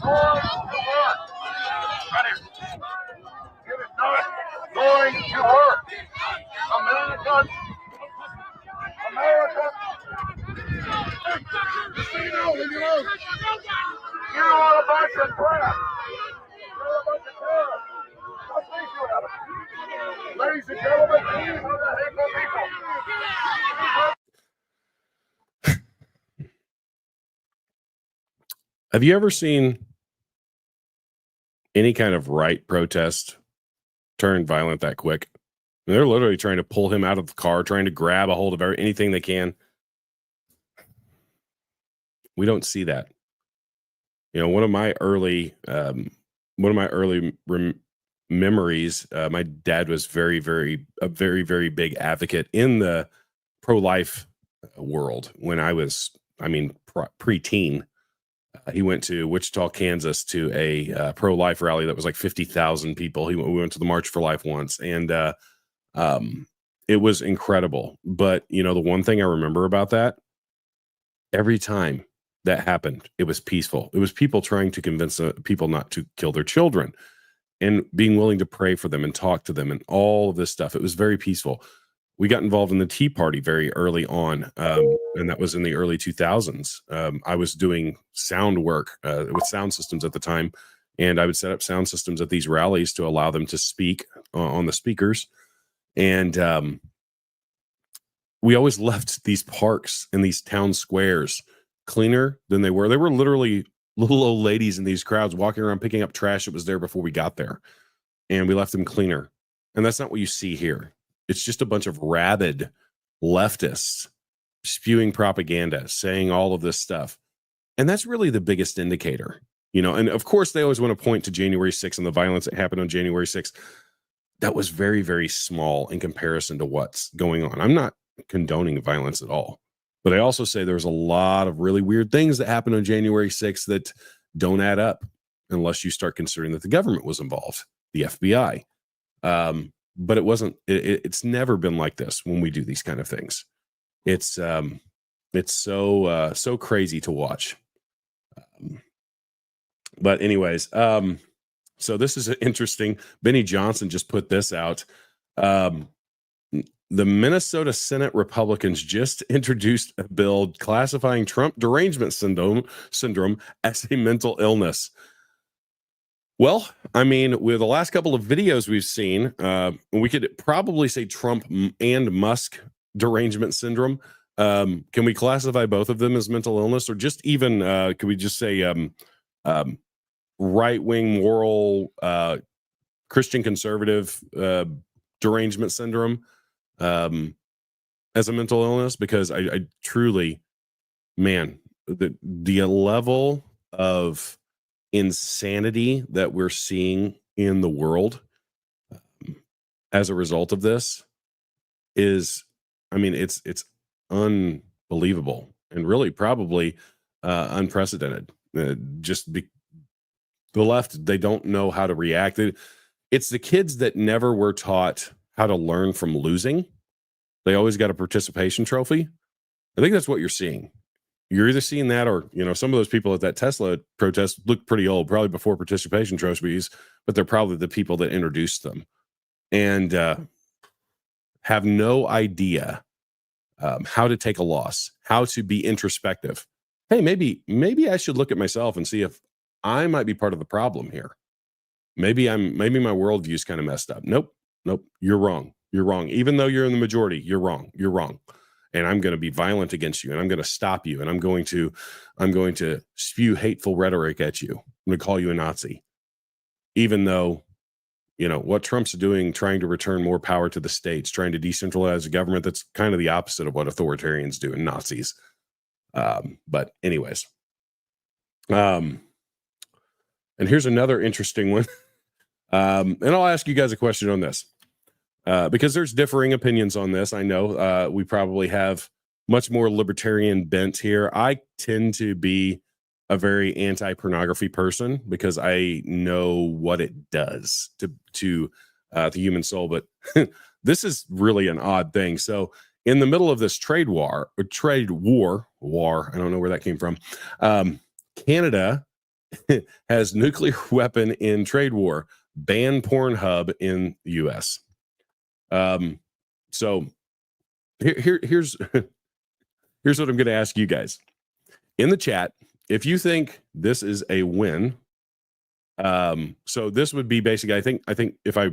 going to work. Right here. It is not going to work. America. You are a bunch of crap. You're a bunch of terrorists. What think you about it? Ladies and gentlemen, these are the hateful people. Have you ever seen any kind of right protest turn violent that quick? They're literally trying to pull him out of the car, trying to grab a hold of anything they can. We don't see that. One of my early memories. My dad was a very, very big advocate in the pro-life world when I was, preteen. He went to Wichita, Kansas, to a pro-life rally that was like 50,000 people. We went to the March for Life once, and it was incredible. But the one thing I remember about that, every time that happened, it was peaceful. It was people trying to convince people not to kill their children, and being willing to pray for them and talk to them and all of this stuff. It was very peaceful. We got involved in the Tea Party very early on, and that was in the early 2000s. I was doing sound work with sound systems at the time, and I would set up sound systems at these rallies to allow them to speak on the speakers. And we always left these parks and these town squares cleaner than they were. They were literally little old ladies in these crowds walking around picking up trash that was there before we got there, and we left them cleaner. And that's not what you see here. It's just a bunch of rabid leftists spewing propaganda, saying all of this stuff. And that's really the biggest indicator, and of course they always want to point to January 6th and the violence that happened on January 6th. That was very, very small in comparison to what's going on. I'm not condoning violence at all. But I also say there's a lot of really weird things that happened on January 6th that don't add up unless you start considering that the government was involved, the FBI. But it wasn't. It's never been like this when we do these kind of things. It's so crazy to watch. But anyways, so this is interesting. Benny Johnson just put this out. The Minnesota Senate Republicans just introduced a bill classifying Trump derangement syndrome as a mental illness. Well, with the last couple of videos we've seen, we could probably say Trump and Musk derangement syndrome. Can we classify both of them as mental illness, or just even, could we just say right-wing moral Christian conservative derangement syndrome as a mental illness? Because I truly, the level of insanity that we're seeing in the world as a result of this is, it's unbelievable and really probably unprecedented. The left, they don't know how to react. It's the kids that never were taught how to learn from losing. They always got a participation trophy. I think that's what you're seeing. You're either seeing that, or some of those people at that Tesla protest look pretty old, probably before participation trophies, but they're probably the people that introduced them, and have no idea how to take a loss, how to be introspective. hey, maybe I should look at myself and see if I might be part of the problem here. Maybe my worldview is kind of messed up. Nope. You're wrong. Even though you're in the majority, you're wrong. And I'm going to be violent against you, and I'm going to stop you, and I'm going to spew hateful rhetoric at you. I'm going to call you a Nazi. Even though, what Trump's doing, trying to return more power to the states, trying to decentralize the government, that's kind of the opposite of what authoritarians do and Nazis. But anyways, and here's another interesting one. And I'll ask you guys a question on this, because there's differing opinions on this. I know we probably have much more libertarian bent here. I tend to be a very anti-pornography person because I know what it does to the human soul. But this is really an odd thing. So in the middle of this trade war, I don't know where that came from. Canada has nuclear weapon in trade war, ban Pornhub in the US. So here's what I'm going to ask you guys in the chat. If you think this is a win, so this would be basically, I think if I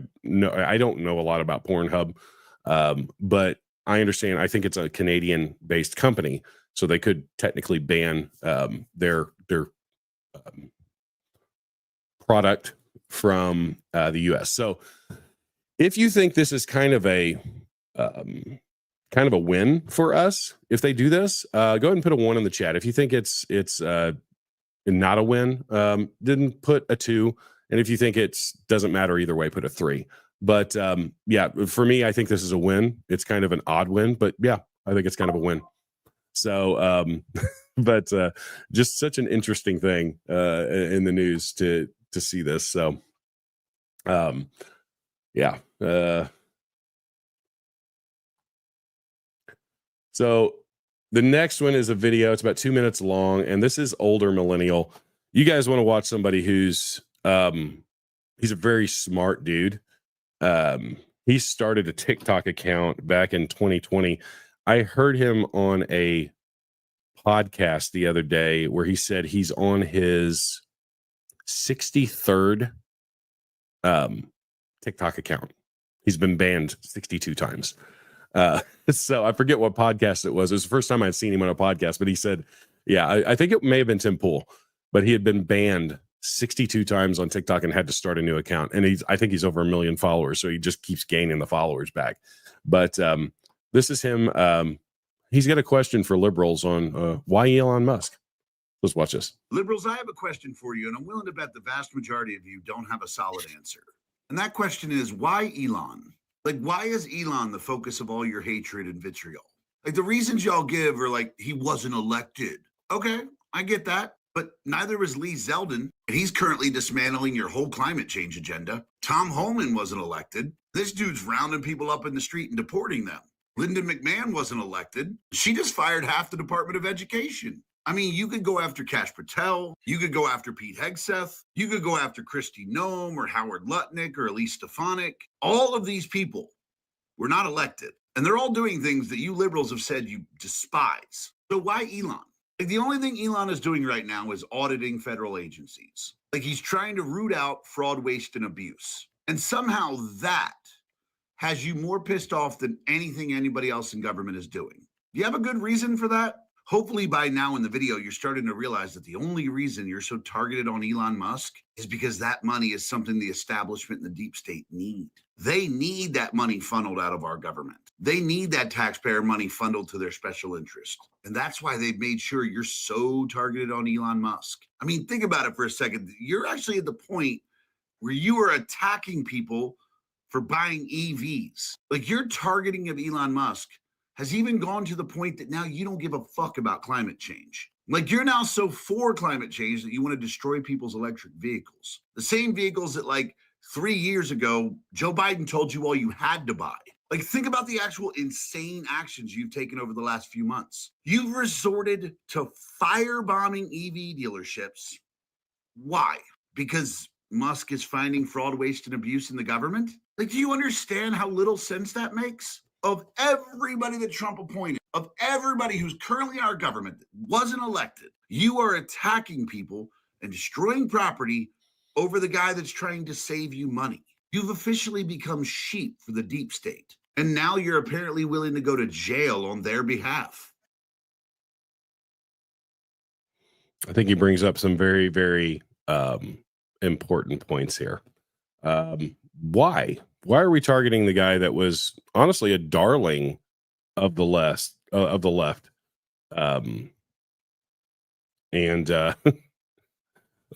don't know a lot about Pornhub, but I understand, I think it's a Canadian based company, so they could technically ban their product from the US. So if you think this is kind of a win for us, if they do this, go ahead and put a 1 in the chat. If you think it's not a win, didn't put a 2. And if you think it's doesn't matter either way, put a 3. But yeah, for me, I think this is a win. It's kind of an odd win, but yeah, I think it's kind of a win. So, but just such an interesting thing in the news to see this. So, yeah. So the next one is a video. It's about 2 minutes long, and this is older millennial. You guys want to watch somebody who's he's a very smart dude. He started a TikTok account back in 2020. I heard him on a podcast the other day where he said he's on his 63rd TikTok account. He's been banned 62 times. So I forget what podcast it was. It was the first time I'd seen him on a podcast, but he said, yeah, I think it may have been Tim Pool, but he had been banned 62 times on TikTok and had to start a new account. And I think he's over 1 million followers. So he just keeps gaining the followers back. But this is him. He's got a question for liberals on why Elon Musk. Let's watch this. Liberals, I have a question for you, and I'm willing to bet the vast majority of you don't have a solid answer. And that question is, why Elon? Like, why is Elon the focus of all your hatred and vitriol? Like, the reasons y'all give are like, he wasn't elected. Okay, I get that. But neither was Lee Zeldin, and he's currently dismantling your whole climate change agenda. Tom Homan wasn't elected. This dude's rounding people up in the street and deporting them. Lyndon McMahon wasn't elected. She just fired half the Department of Education. I mean, you could go after Kash Patel. You could go after Pete Hegseth. You could go after Kristi Noem or Howard Lutnick or Elise Stefanik. All of these people were not elected. And they're all doing things that you liberals have said you despise. So why Elon? Like, the only thing Elon is doing right now is auditing federal agencies. Like, he's trying to root out fraud, waste, and abuse. And somehow that has you more pissed off than anything anybody else in government is doing. Do you have a good reason for that? Hopefully by now in the video, you're starting to realize that the only reason you're so targeted on Elon Musk is because that money is something the establishment and the deep state need. They need that money funneled out of our government. They need that taxpayer money funneled to their special interest. And that's why they've made sure you're so targeted on Elon Musk. I mean, think about it for a second. You're actually at the point where you are attacking people for buying EVs. Like, your targeting of Elon Musk has even gone to the point that now you don't give a fuck about climate change. Like, you're now so for climate change that you want to destroy people's electric vehicles. The same vehicles that, like, 3 years ago, Joe Biden told you all you had to buy. Like, think about the actual insane actions you've taken over the last few months. You've resorted to firebombing EV dealerships. Why? Because Musk is finding fraud, waste, and abuse in the government? Like, do you understand how little sense that makes? Of everybody that Trump appointed, of everybody who's currently in our government that wasn't elected, you are attacking people and destroying property over the guy that's trying to save you money. You've officially become sheep for the deep state. And now you're apparently willing to go to jail on their behalf. I think he brings up some very, very important points here. Why are we targeting the guy that was honestly a darling of the left? And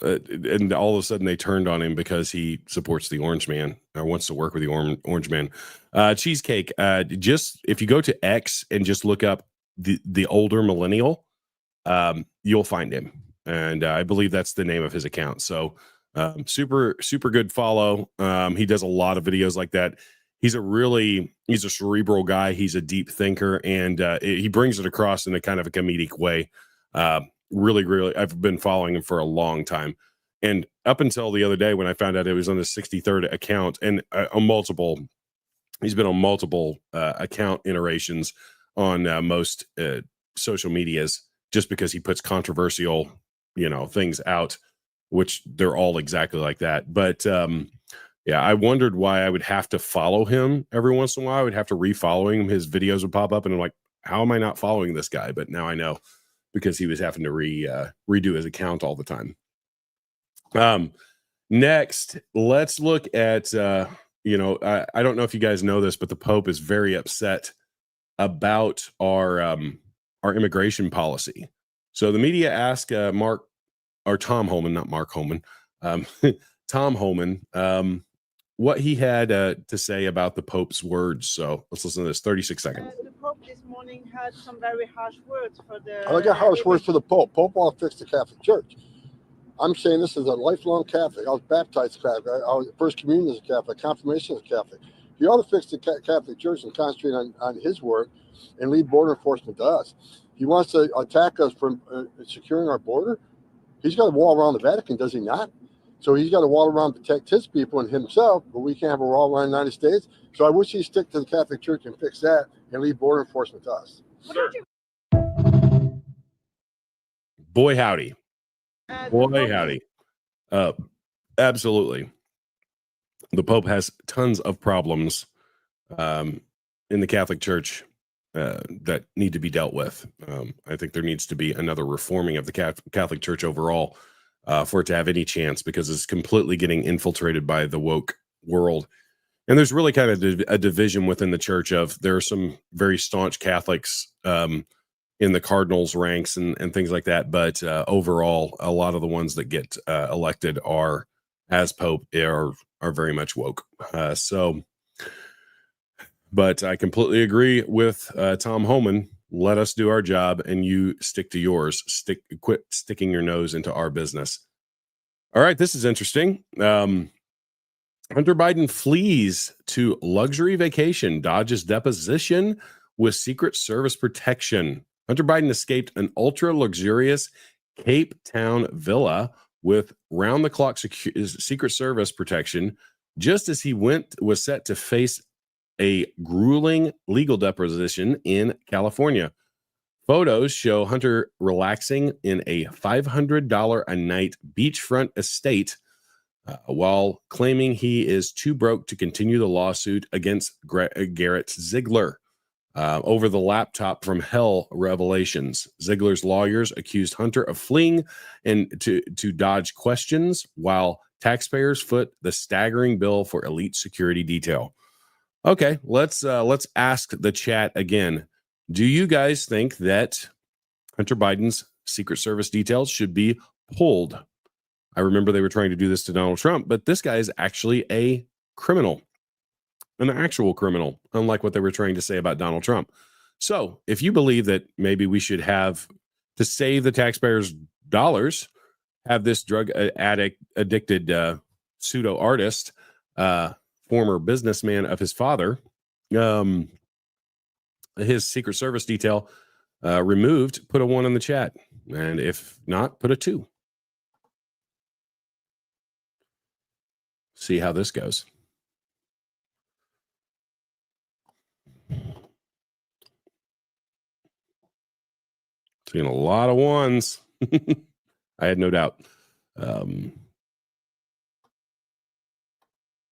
and all of a sudden they turned on him because he supports the Orange Man or wants to work with the Orange Man. Cheesecake. Just if you go to X and just look up the older millennial, you'll find him, and I believe that's the name of his account. So super good follow. He does a lot of videos like that. He's a cerebral guy. He's a deep thinker, and he brings it across in a kind of a comedic way. Really, I've been following him for a long time, and up until the other day when I found out it was on the 63rd account and he's been on multiple account iterations on most social medias, just because he puts controversial, things out, which they're all exactly like that. But yeah, I wondered why I would have to follow him every once in a while. I would have to refollow him. His videos would pop up, and I'm like, how am I not following this guy? But now I know, because he was having to redo his account all the time. Next, let's look at, I don't know if you guys know this, but the Pope is very upset about our immigration policy. So the media asked Tom Homan, not Mark Homan, Tom Homan, what he had to say about the Pope's words. So let's listen to this, 36 seconds. The Pope this morning had some very harsh words for the... I got harsh words for the Pope. Pope wants to fix the Catholic Church. I'm saying this as a lifelong Catholic. I was baptized Catholic. I was First Communion as a Catholic. Confirmation as a Catholic. He ought to fix the Catholic Church and concentrate on his work and leave border enforcement to us. He wants to attack us from securing our border. He's got a wall around the Vatican, does he not? So he's got a wall around to protect his people and himself, but we can't have a wall around the United States. So I wish he'd stick to the Catholic Church and fix that and leave border enforcement to us. Sir. Boy, howdy. Boy, howdy. Absolutely. The Pope has tons of problems in the Catholic Church that need to be dealt with. I think there needs to be another reforming of the Catholic Church overall for it to have any chance, because it's completely getting infiltrated by the woke world. And there's really kind of a division within the church of, there are some very staunch Catholics in the cardinals ranks and things like that. But overall, a lot of the ones that get elected are, as Pope, are very much woke. But I completely agree with Tom Homan. Let us do our job, and you stick to yours. Quit sticking your nose into our business. All right, this is interesting. Hunter Biden flees to luxury vacation, dodges deposition with Secret Service protection. Hunter Biden escaped an ultra-luxurious Cape Town villa with round-the-clock Secret Service protection just as he was set to face a grueling legal deposition in California. Photos show Hunter relaxing in a $500 a night beachfront estate while claiming he is too broke to continue the lawsuit against Garrett Ziegler over the laptop from hell revelations. Ziegler's lawyers accused Hunter of fleeing and to dodge questions while taxpayers foot the staggering bill for elite security detail. Okay, let's ask the chat again. Do you guys think that Hunter Biden's Secret Service details should be pulled? I remember they were trying to do this to Donald Trump, but this guy is actually a criminal, an actual criminal, unlike what they were trying to say about Donald Trump. So if you believe that maybe we should have, to save the taxpayers' dollars, have this drug addicted pseudo artist, former businessman of his father, his Secret Service detail removed, put a 1 in the chat. And if not, put a 2. See how this goes. Seeing a lot of ones. I had no doubt.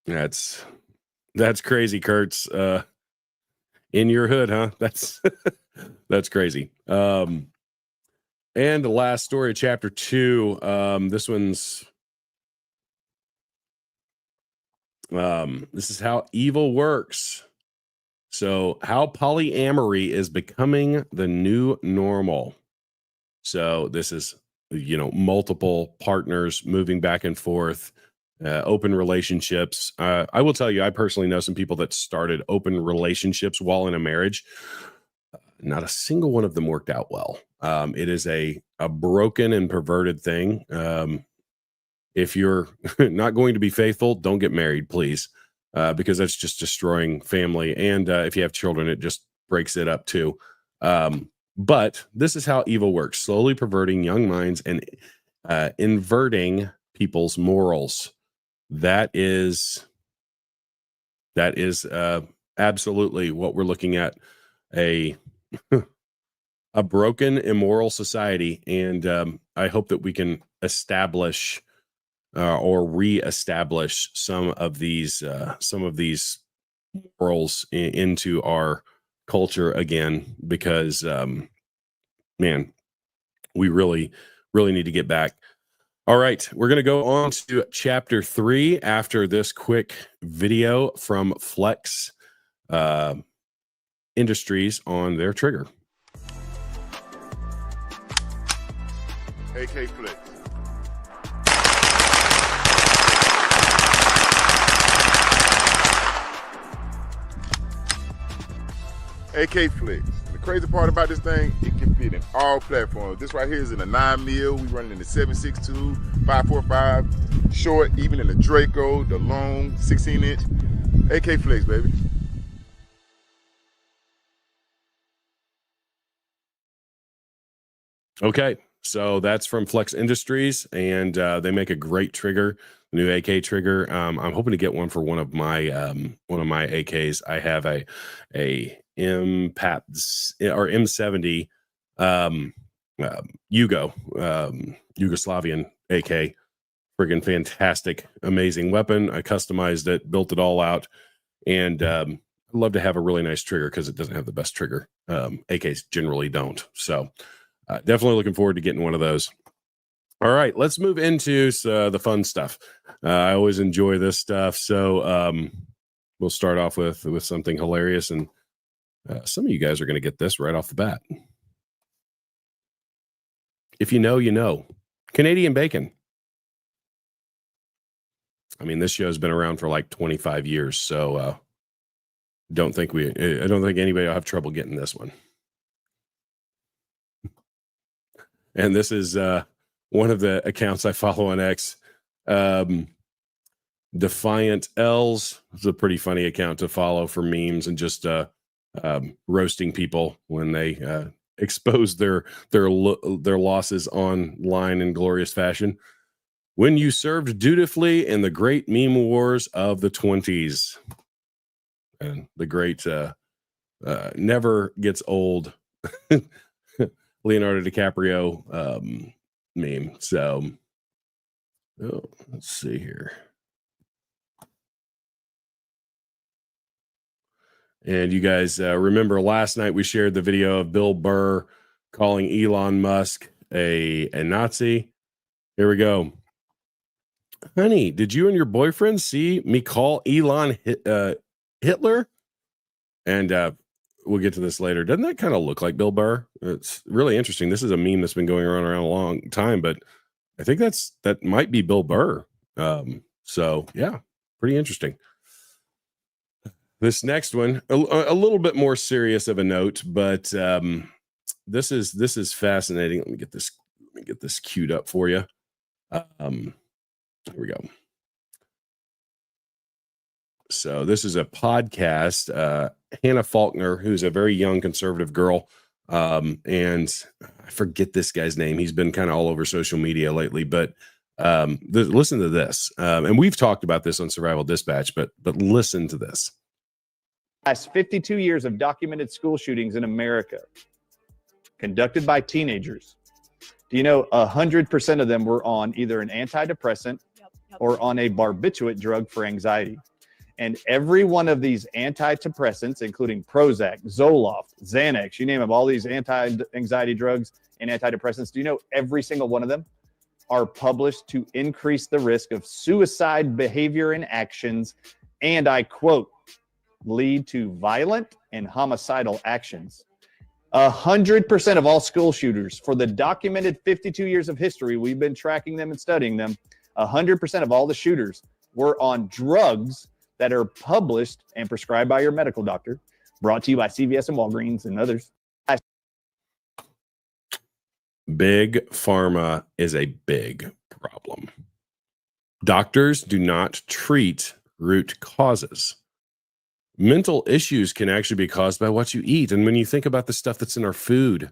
That's crazy, Kurtz. In your hood, huh? That's crazy. And the last story, chapter 2. This one's this is how evil works. So, how polyamory is becoming the new normal. So, this is, multiple partners moving back and forth, open relationships. I will tell you, I personally know some people that started open relationships while in a marriage. Not a single one of them worked out well. It is a broken and perverted thing. If you're not going to be faithful, don't get married, please. Because that's just destroying family. And if you have children, it just breaks it up too. But this is how evil works, slowly perverting young minds and inverting people's morals. That is absolutely what we're looking at, a broken, immoral society. And I hope that we can establish or reestablish some of these morals into our culture again, because man, we really need to get back. All right, we're going to go on to chapter 3 after this quick video from Flex Industries on their trigger. AK Flex. AK Flex. The crazy part about this thing, it can fit in all platforms. This right here is in a 9mm. We running in the 7.62, 5.45, short, even in the Draco, the long 16-inch. AK Flex, baby. Okay, so that's from Flex Industries, and they make a great trigger, new AK trigger. I'm hoping to get one for one of my AKs. I have a MPAP or M70 Yugoslavian AK. Friggin' fantastic, amazing weapon. I customized it, built it all out, and I'd love to have a really nice trigger because it doesn't have the best trigger. AKs generally don't. So definitely looking forward to getting one of those. All right, let's move into the fun stuff. I always enjoy this stuff. So we'll start off with something hilarious, and some of you guys are going to get this right off the bat. If you know, you know. Canadian bacon. I mean, this show's been around for like 25 years, so I don't think anybody will have trouble getting this one. And this is one of the accounts I follow on X. Defiant L's. It's a pretty funny account to follow for memes and just roasting people when they expose their losses online in glorious fashion. When you served dutifully in the great meme wars of the 20s. And the great never gets old Leonardo DiCaprio meme. So let's see here. And you guys remember last night we shared the video of Bill Burr calling Elon Musk a Nazi. Here we go. Honey, did you and your boyfriend see me call Elon Hitler? And we'll get to this later. Doesn't that kind of look like Bill Burr? It's really interesting. This is a meme that's been going around a long time, but I think that might be Bill Burr. So yeah, pretty interesting. This next one, a little bit more serious of a note, but this is fascinating. Let me get this queued up for you. Here we go. So this is a podcast. Hannah Faulkner, who's a very young conservative girl, and I forget this guy's name. He's been kind of all over social media lately, but listen to this. And we've talked about this on Survival Dispatch, but listen to this. Last 52 years of documented school shootings in America. conducted by teenagers. Do you know 100% of them were on either an antidepressant or on a barbiturate drug for anxiety? And every one of these antidepressants, including Prozac, Zoloft, Xanax, you name them, all these anti-anxiety drugs and antidepressants, do you know every single one of them are published to increase the risk of suicide behavior and actions, and I quote, lead to violent and homicidal actions. 100% of all school shooters, for the documented 52 years of history, we've been tracking them and studying them, 100% of all the shooters were on drugs that are published and prescribed by your medical doctor, brought to you by CVS and Walgreens and others. Big pharma is a big problem. Doctors do not treat root causes. Mental issues can actually be caused by what you eat. And when you think about the stuff that's in our food,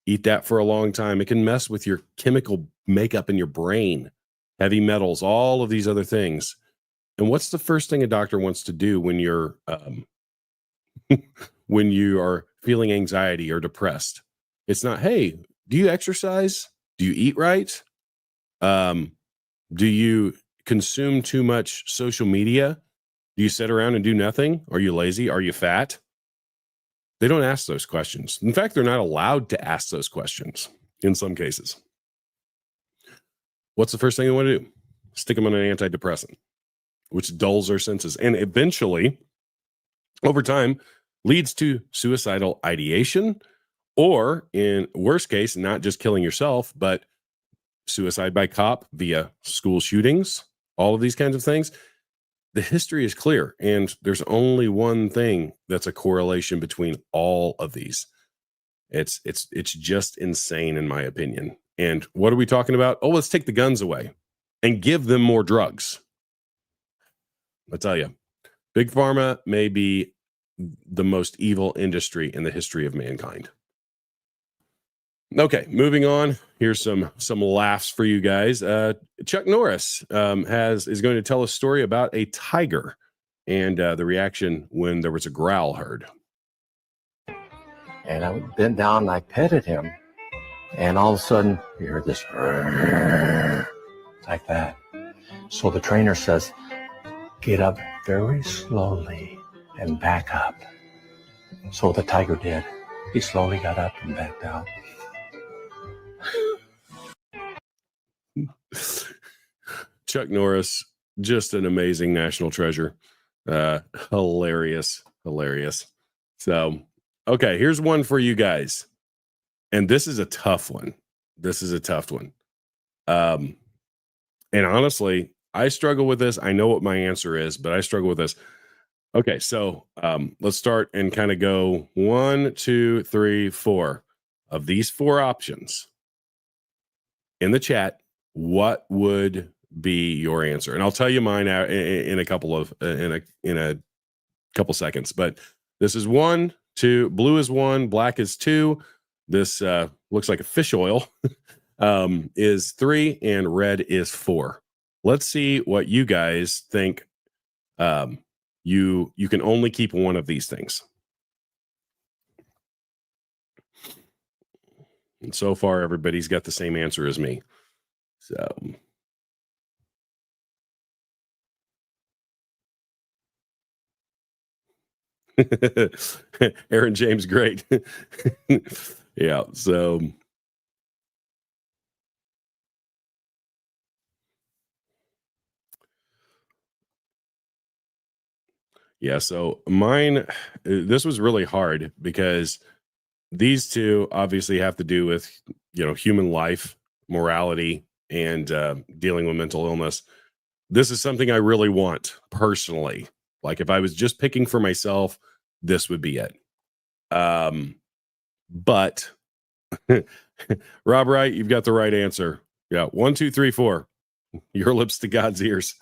eat that for a long time, it can mess with your chemical makeup in your brain, heavy metals, all of these other things. And what's the first thing a doctor wants to do when you're when you are feeling anxiety or depressed? It's not, hey, do you exercise? Do you eat right? Do you consume too much social media? Do you sit around and do nothing? Are you lazy? Are you fat? They don't ask those questions. In fact, they're not allowed to ask those questions in some cases. What's the first thing they want to do? Stick them on an antidepressant, which dulls our senses and eventually, over time, leads to suicidal ideation, or in worst case, not just killing yourself, but suicide by cop via school shootings, all of these kinds of things. The history is clear, and there's only one thing that's a correlation between all of these. It's just insane, in my opinion. And what are we talking about? Oh, let's take the guns away and give them more drugs. I tell you, big pharma may be the most evil industry in the history of mankind. Okay, moving on. Here's some laughs for you guys. Chuck Norris is going to tell a story about a tiger and the reaction when there was a growl heard. And I bent down and I petted him, and all of a sudden you heard this like that. So the trainer says, "Get up very slowly and back up." So the tiger did. He slowly got up and backed out. Chuck Norris, just an amazing national treasure. Hilarious. So, okay, here's one for you guys. And this is a tough one. And honestly, I struggle with this. I know what my answer is, but I struggle with this. Okay, so let's start and kind of go 1, 2, 3, 4. Of these 4 options in the chat, what would be your answer? And I'll tell you mine in a couple seconds. But this is 1, 2. Blue is 1. Black is 2. This looks like a fish oil is 3, and red is 4. Let's see what you guys think. You can only keep one of these things. And so far, everybody's got the same answer as me. So, Aaron James, great. Yeah. So, yeah. So mine, this was really hard because these two obviously have to do with, human life, morality, and dealing with mental illness. This is something I really want personally. Like if I was just picking for myself, this would be it. But Rob Wright, you've got the right answer. Yeah. 1, 2, 3, 4. Your lips to God's ears.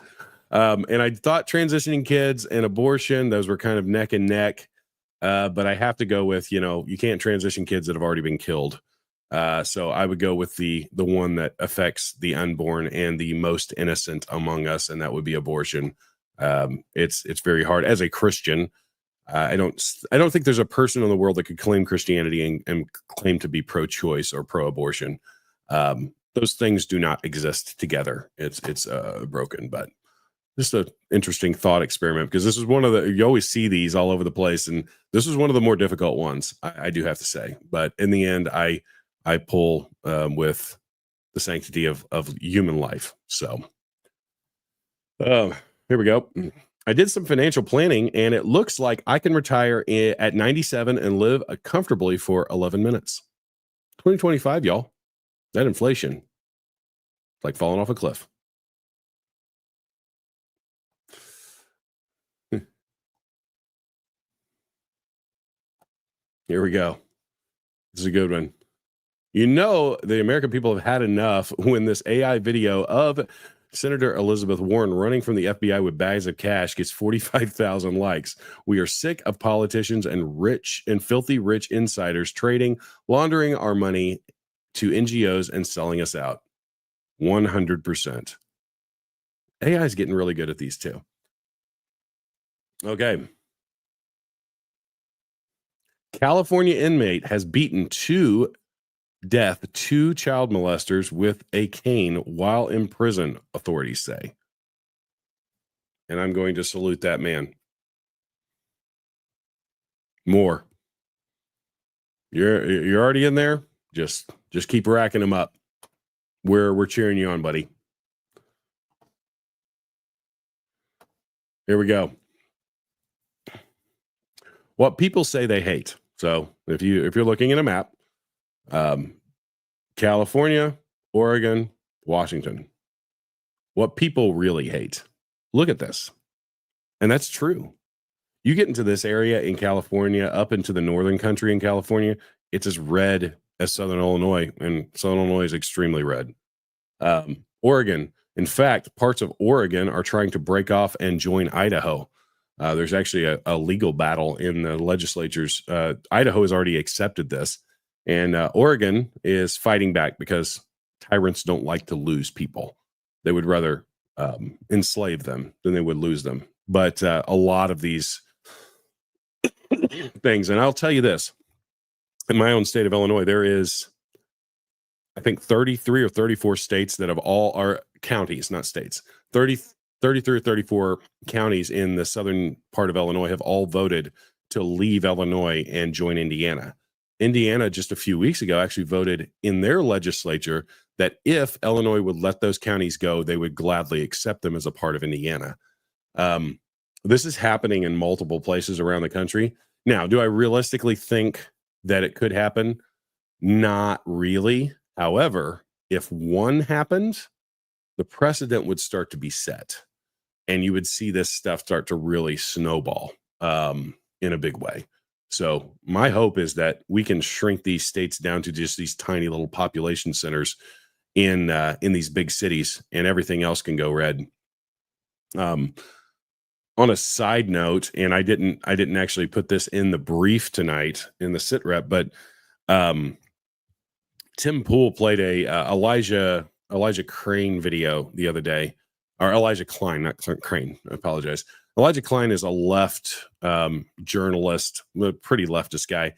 And I thought transitioning kids and abortion, those were kind of neck and neck. But I have to go with, you can't transition kids that have already been killed. So I would go with the one that affects the unborn and the most innocent among us, and that would be abortion. It's very hard as a Christian. I don't think there's a person in the world that could claim Christianity and claim to be pro-choice or pro-abortion. Those things do not exist together. It's broken, but just an interesting thought experiment, because this is one of the, you always see these all over the place, and this is one of the more difficult ones, I do have to say. But in the end, I pull with the sanctity of human life. So here we go. I did some financial planning, and it looks like I can retire at 97 and live comfortably for 11 minutes. 2025, y'all. That inflation, like falling off a cliff. Here we go. This is a good one. You know, the American people have had enough when this AI video of Senator Elizabeth Warren running from the FBI with bags of cash gets 45,000 likes. We are sick of politicians and filthy rich insiders trading, laundering our money to NGOs and selling us out. 100%. AI is getting really good at these too. Okay. California inmate has beaten to death 2 child molesters with a cane while in prison, authorities say. And I'm going to salute that man. More. You're already in there. Just keep racking them up. We're cheering you on, buddy. Here we go. What people say they hate. So if you're looking at a map, California, Oregon, Washington. What people really hate. Look at this. And that's true. You get into this area in California, up into the northern country in California, it's as red as Southern Illinois, and Southern Illinois is extremely red. Oregon, in fact, parts of Oregon are trying to break off and join Idaho. There's actually a legal battle in the legislatures. Idaho has already accepted this, and Oregon is fighting back because tyrants don't like to lose people. They would rather enslave them than they would lose them. But a lot of these things, and I'll tell you this, in my own state of Illinois, there is, I think, 33 or 34 states that have all are counties, not states. 33 or 34 counties in the southern part of Illinois have all voted to leave Illinois and join Indiana. Indiana, just a few weeks ago, actually voted in their legislature that if Illinois would let those counties go, they would gladly accept them as a part of Indiana. This is happening in multiple places around the country. Now, do I realistically think that it could happen? Not really. However, if one happened, the precedent would start to be set, and you would see this stuff start to really snowball in a big way. So my hope is that we can shrink these states down to just these tiny little population centers in these big cities, and everything else can go red. On a side note, and I didn't actually put this in the brief tonight in the sit rep, but Tim Pool played a Elijah Crane video the other day, or Elijah Klein, not Crane. I apologize. Elijah Klein is a left journalist, a pretty leftist guy,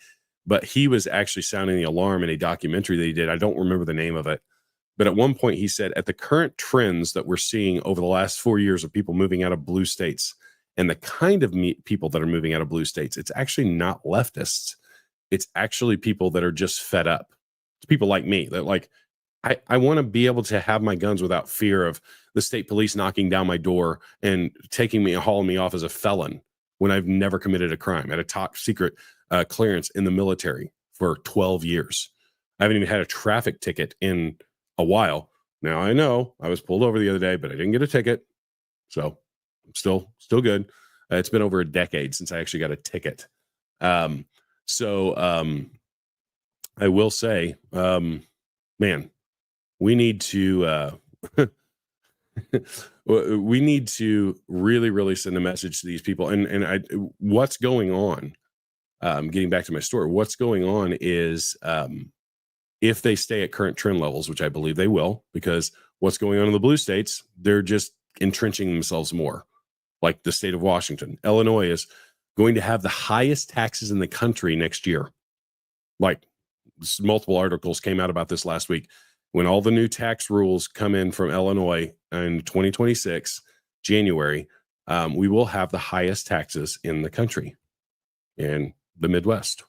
but he was actually sounding the alarm in a documentary that he did. I don't remember the name of it, but at one point he said, at the current trends that we're seeing over the last 4 years of people moving out of blue states and the kind of people that are moving out of blue states, it's actually not leftists. It's actually people that are just fed up. It's people like me that like, I want to be able to have my guns without fear of the state police knocking down my door and taking me and hauling me off as a felon when I've never committed a crime. I had a top secret clearance in the military for 12 years. I haven't even had a traffic ticket in a while. Now I know I was pulled over the other day, but I didn't get a ticket. So I'm still good. It's been over a decade since I actually got a ticket. I will say, man, we need to we need to really send a message to these people. And what's going on? Getting back to my story, what's going on is if they stay at current trend levels, which I believe they will, because what's going on in the blue states, they're just entrenching themselves more. Like the state of Washington, Illinois is going to have the highest taxes in the country next year. Like, multiple articles came out about this last week. When all the new tax rules come in from Illinois in 2026, January, we will have the highest taxes in the country, in the Midwest.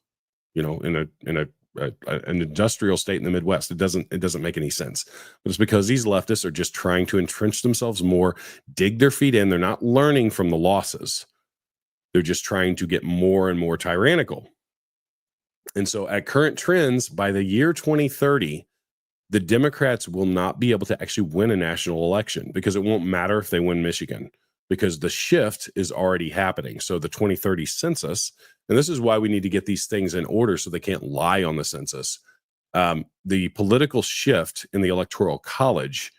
You know, in an industrial state in the Midwest. It doesn't make any sense. But it's because these leftists are just trying to entrench themselves more, dig their feet in. They're not learning from the losses. They're just trying to get more and more tyrannical. And so at current trends, by the year 2030, the Democrats will not be able to actually win a national election, because it won't matter if they win Michigan, because the shift is already happening. So the 2030 census, and this is why we need to get these things in order so they can't lie on the census. The political shift in the Electoral College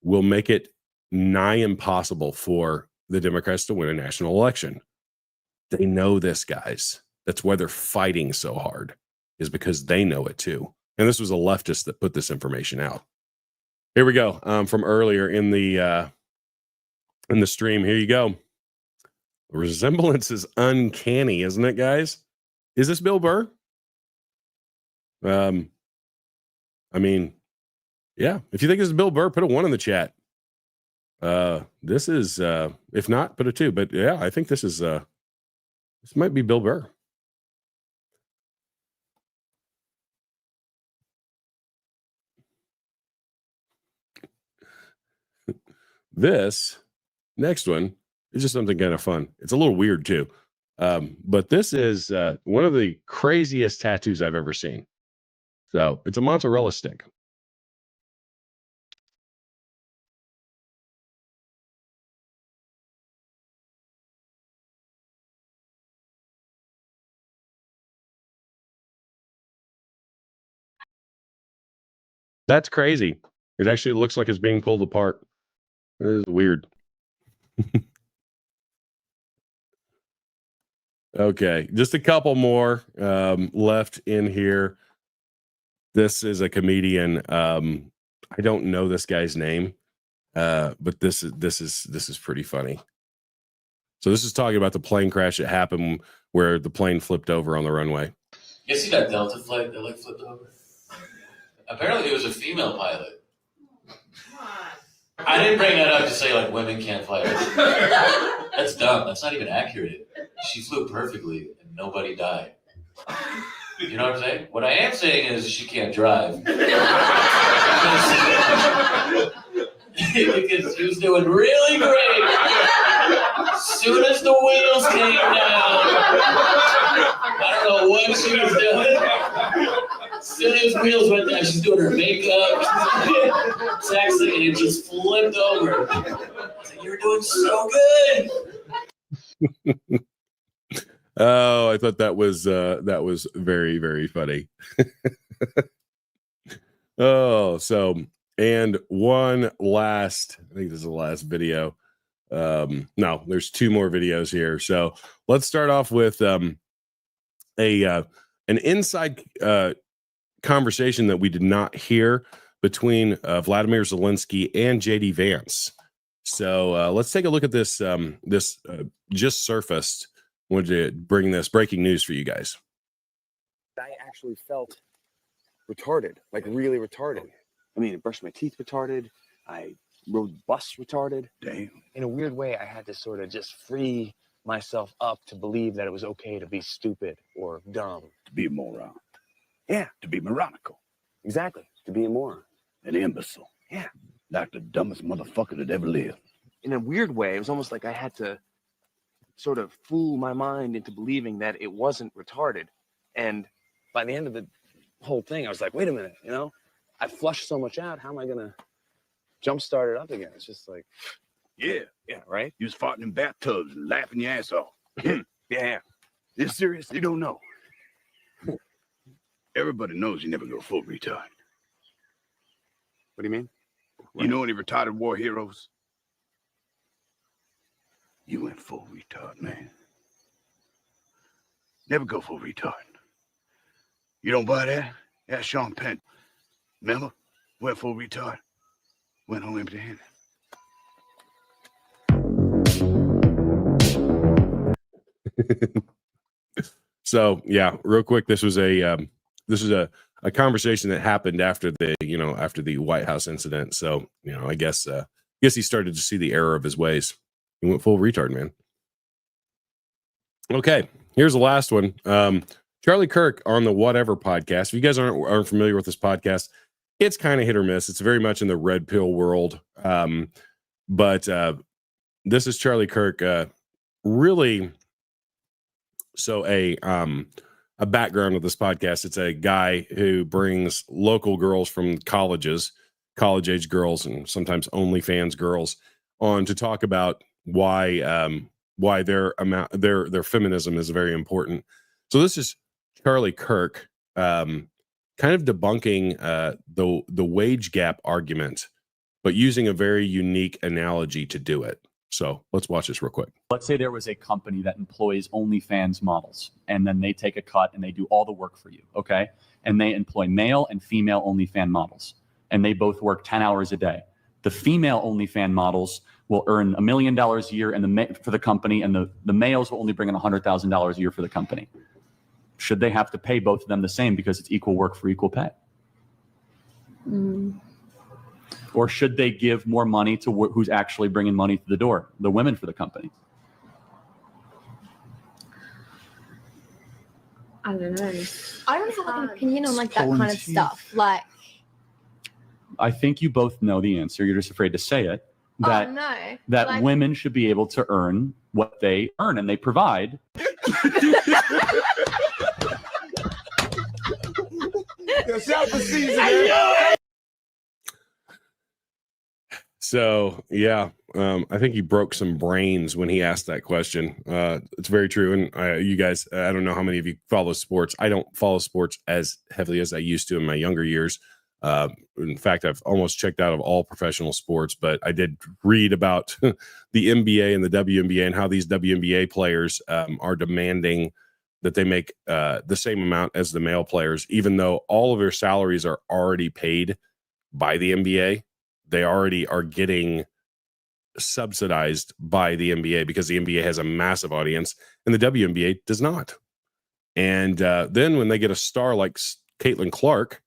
will make it nigh impossible for the Democrats to win a national election. They know this, guys. That's why they're fighting so hard, is because they know it too. And this was a leftist that put this information out. Here we go, from earlier in the stream. Here you go. The resemblance is uncanny, isn't it, guys? Is this Bill Burr? I mean, yeah. If you think this is Bill Burr, put a 1 in the chat. This is, if not, put a 2. But yeah, I think this is, this might be Bill Burr. This next one is just something kind of fun. It's a little weird too. But this is one of the craziest tattoos I've ever seen. So it's a mozzarella stick. That's crazy. It actually looks like it's being pulled apart. It is weird. Okay, just a couple more left in here. This is a comedian. I don't know this guy's name, but this is pretty funny. So this is talking about the plane crash that happened where the plane flipped over on the runway. You see that Delta flight that like flipped over? Apparently it was a female pilot. I didn't bring that up to say like women can't fly. That's dumb. That's not even accurate. She flew perfectly and nobody died. You know what I'm saying? What I am saying is she can't drive. Because she was doing really great. As soon as the wheels came down, I don't know what she was doing. As soon as wheels went down, she's doing her makeup, texting, and it just flipped over. I was like, "You're doing so good." Oh, I thought that was very, very funny. Oh, so, and one last, I think this is the last video. No, there's 2 more videos here. So let's start off with an inside conversation that we did not hear between Vladimir Zelensky and JD Vance. So let's take a look at this. This just surfaced. Wanted to bring this breaking news for you guys. I actually felt retarded, like really retarded. I mean, I brushed my teeth retarded. I rode the bus retarded. Damn. In a weird way, I had to sort of just free myself up to believe that it was okay to be stupid or dumb. To be a moron. Yeah. To be moronical. Exactly. To be a moron. An imbecile. Yeah. Like the dumbest motherfucker that ever lived. In a weird way, it was almost like I had to sort of fool my mind into believing that it wasn't retarded. And by the end of the whole thing, I was like, wait a minute, you know, I flushed so much out. How am I going to jumpstart it up again? It's just like, yeah, right? You was farting in bathtubs and laughing your ass off. Yeah. You serious? You don't know. Everybody knows you never go full retard. What do you mean? You know any retarded war heroes? You went full retard, man. Never go full retard. You don't buy that? That's Sean Penn. Remember? Went full retard. Went home empty-handed. So yeah, real quick, this was a conversation that happened after the White House incident. So I guess he started to see the error of his ways. He went full retard, man. Okay, here's the last one. Charlie Kirk on the Whatever podcast. If you guys aren't familiar with this podcast, it's kind of hit or miss. It's very much in the red pill world. But this is Charlie Kirk. Really, so a background of this podcast. It's a guy who brings local girls from colleges, college-age girls, and sometimes OnlyFans girls on to talk about why their feminism is very important. So this is Charlie Kirk kind of debunking the wage gap argument, but using a very unique analogy to do it. So let's watch this real quick. Let's say there was a company that employs OnlyFans models, and then they take a cut and they do all the work for you, okay? And they employ male and female OnlyFans models, and they both work 10 hours a day. The female OnlyFans models will earn $1 million a year for the company, and the males will only bring in $100,000 a year for the company. Should they have to pay both of them the same because it's equal work for equal pay? Or should they give more money to who's actually bringing money to the door, the women for the company? I don't know. I don't have like an opinion on like that kind of stuff. Like, I think you both know the answer. You're just afraid to say it. That like, women should be able to earn what they earn and they provide. So yeah, I think he broke some brains when he asked that question. It's very true. And you guys, I don't know how many of you follow sports. I don't follow sports as heavily as I used to in my younger years. In fact, I've almost checked out of all professional sports, but I did read about the NBA and the WNBA and how these WNBA players are demanding that they make the same amount as the male players, even though all of their salaries are already paid by the NBA. They already are getting subsidized by the NBA because the NBA has a massive audience and the WNBA does not. And then when they get a star like Caitlin Clark,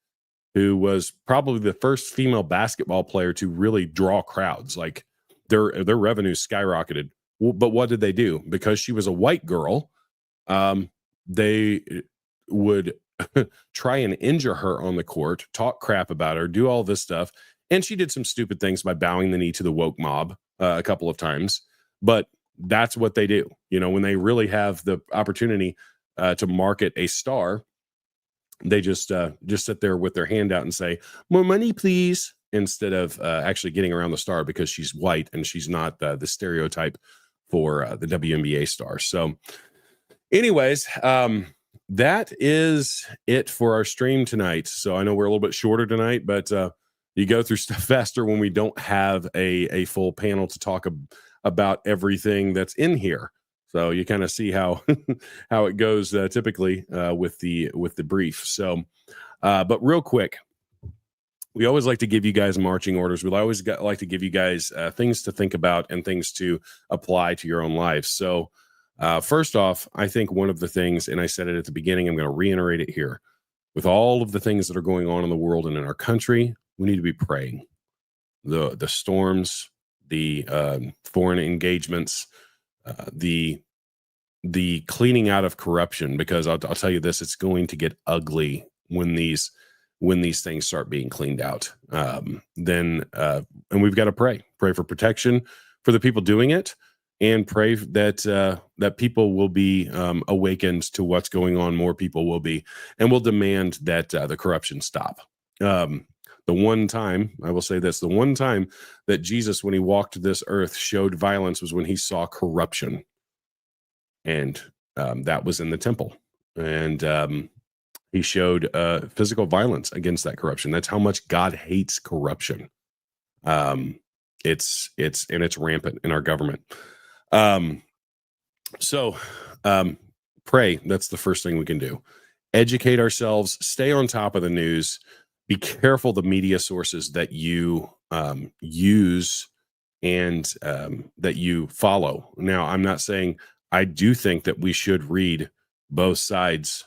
who was probably the first female basketball player to really draw crowds, like their revenue skyrocketed. But what did they do? Because she was a white girl, they would try and injure her on the court, talk crap about her, do all this stuff. And she did some stupid things by bowing the knee to the woke mob a couple of times. But that's what they do. When they really have the opportunity to market a star, they just sit there with their hand out and say, "More money, please," instead of actually getting around the star because she's white and she's not the stereotype for the WNBA star. So anyways, that is it for our stream tonight. So I know we're a little bit shorter tonight, but you go through stuff faster when we don't have a full panel to talk about everything that's in here. So you kind of see how how it goes typically with the brief. So, but real quick, we always like to give you guys marching orders. We always like to give you guys things to think about and things to apply to your own lives. So first off, I think one of the things, and I said it at the beginning, I'm going to reiterate it here. With all of the things that are going on in the world and in our country, we need to be praying. The storms, the foreign engagements, the cleaning out of corruption, because I'll tell you this, it's going to get ugly when these things start being cleaned out. And we've got to pray for protection for the people doing it, and pray that people will be awakened to what's going on. More people will be, and will demand that the corruption stop. The one time, I will say this, the one time that Jesus, when he walked this earth, showed violence was when he saw corruption. And that was in the temple. And he showed physical violence against that corruption. That's how much God hates corruption. It's rampant in our government. So pray. That's the first thing we can do. Educate ourselves, stay on top of the news, be careful the media sources that you use and that you follow. Now, I'm not saying I do think that we should read both sides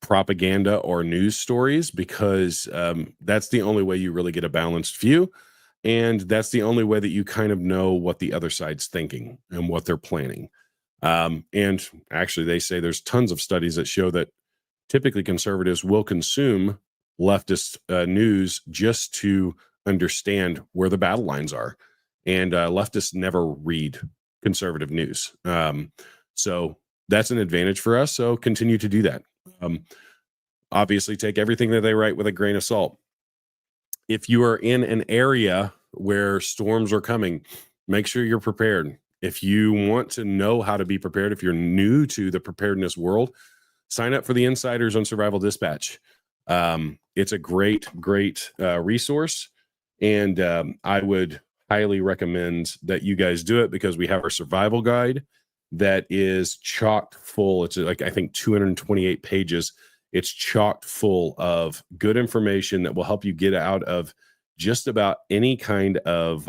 propaganda or news stories, because that's the only way you really get a balanced view. And that's the only way that you kind of know what the other side's thinking and what they're planning. And actually, they say there's tons of studies that show that typically conservatives will consume leftist news just to understand where the battle lines are. And leftists never read conservative news. So that's an advantage for us. So continue to do that. Obviously, take everything that they write with a grain of salt. If you are in an area where storms are coming, make sure you're prepared. If you want to know how to be prepared, if you're new to the preparedness world, sign up for the Insiders on Survival Dispatch. It's a great resource. And I would highly recommend that you guys do it, because we have our survival guide that is chock full. It's like, I think 228 pages. It's chock full of good information that will help you get out of just about any kind of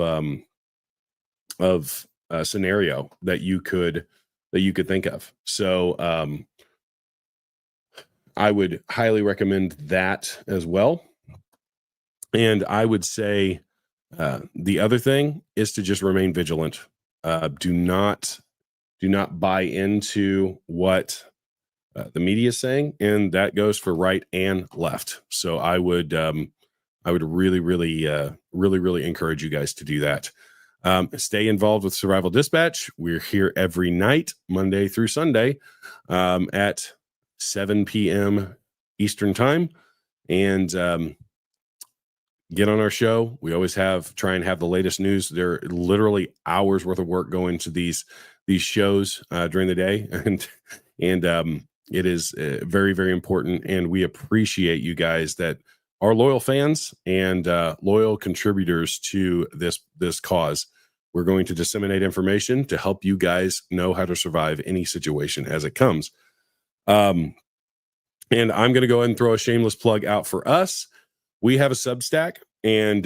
scenario that you could think of. So I would highly recommend that as well. And I would say the other thing is to just remain vigilant. Do not buy into what the media is saying, and that goes for right and left. So I would really encourage you guys to do that. Stay involved with Survival Dispatch. We're here every night, Monday through Sunday, at 7 p.m. Eastern time, and get on our show. We always try and have the latest news. There are literally hours worth of work going into these shows during the day, and it is very, very important. And we appreciate you guys that are loyal fans and loyal contributors to this cause. We're going to disseminate information to help you guys know how to survive any situation as it comes. And I'm going to go ahead and throw a shameless plug out for us. We have a Substack, and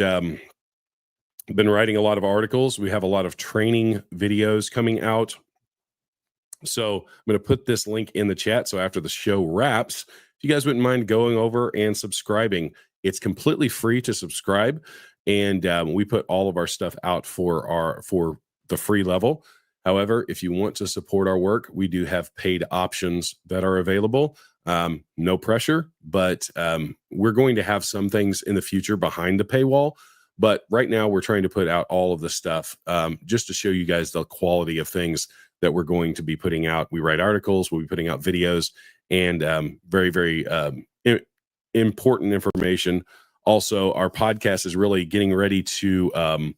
been writing a lot of articles. We have a lot of training videos coming out. So I'm going to put this link in the chat. So after the show wraps, if you guys wouldn't mind going over and subscribing, it's completely free to subscribe. And we put all of our stuff out for the free level. However, if you want to support our work, we do have paid options that are available. No pressure, but we're going to have some things in the future behind the paywall. But right now we're trying to put out all of the stuff just to show you guys the quality of things that we're going to be putting out. We write articles, we'll be putting out videos, and very, very important information. Also, our podcast is really getting ready to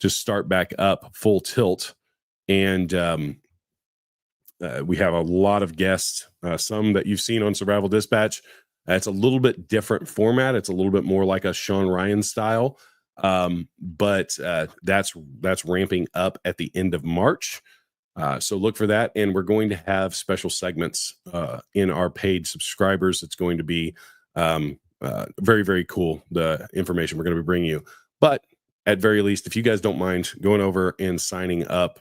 start back up full tilt. And we have a lot of guests, some that you've seen on Survival Dispatch. It's a little bit different format. It's a little bit more like a Sean Ryan style. But that's ramping up at the end of March. So look for that. And we're going to have special segments in our paid subscribers. It's going to be very, very cool, the information we're going to be bringing you. But at very least, if you guys don't mind going over and signing up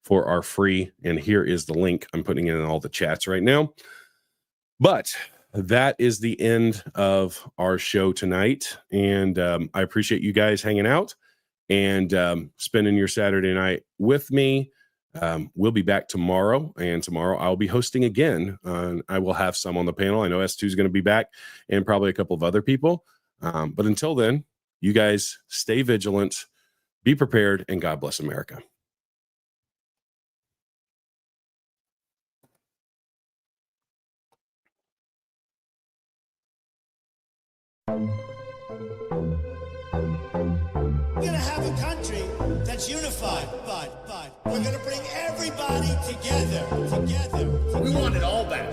for our free, and here is the link. I'm putting it in all the chats right now. But that is the end of our show tonight. And I appreciate you guys hanging out and spending your Saturday night with me. We'll be back tomorrow, and tomorrow I'll be hosting again. I will have some on the panel. I know S2 is going to be back, and probably a couple of other people. But until then, you guys stay vigilant, be prepared, and God bless America. We're going to have a country that's unified, but we're going to bring everybody together. We want it all back.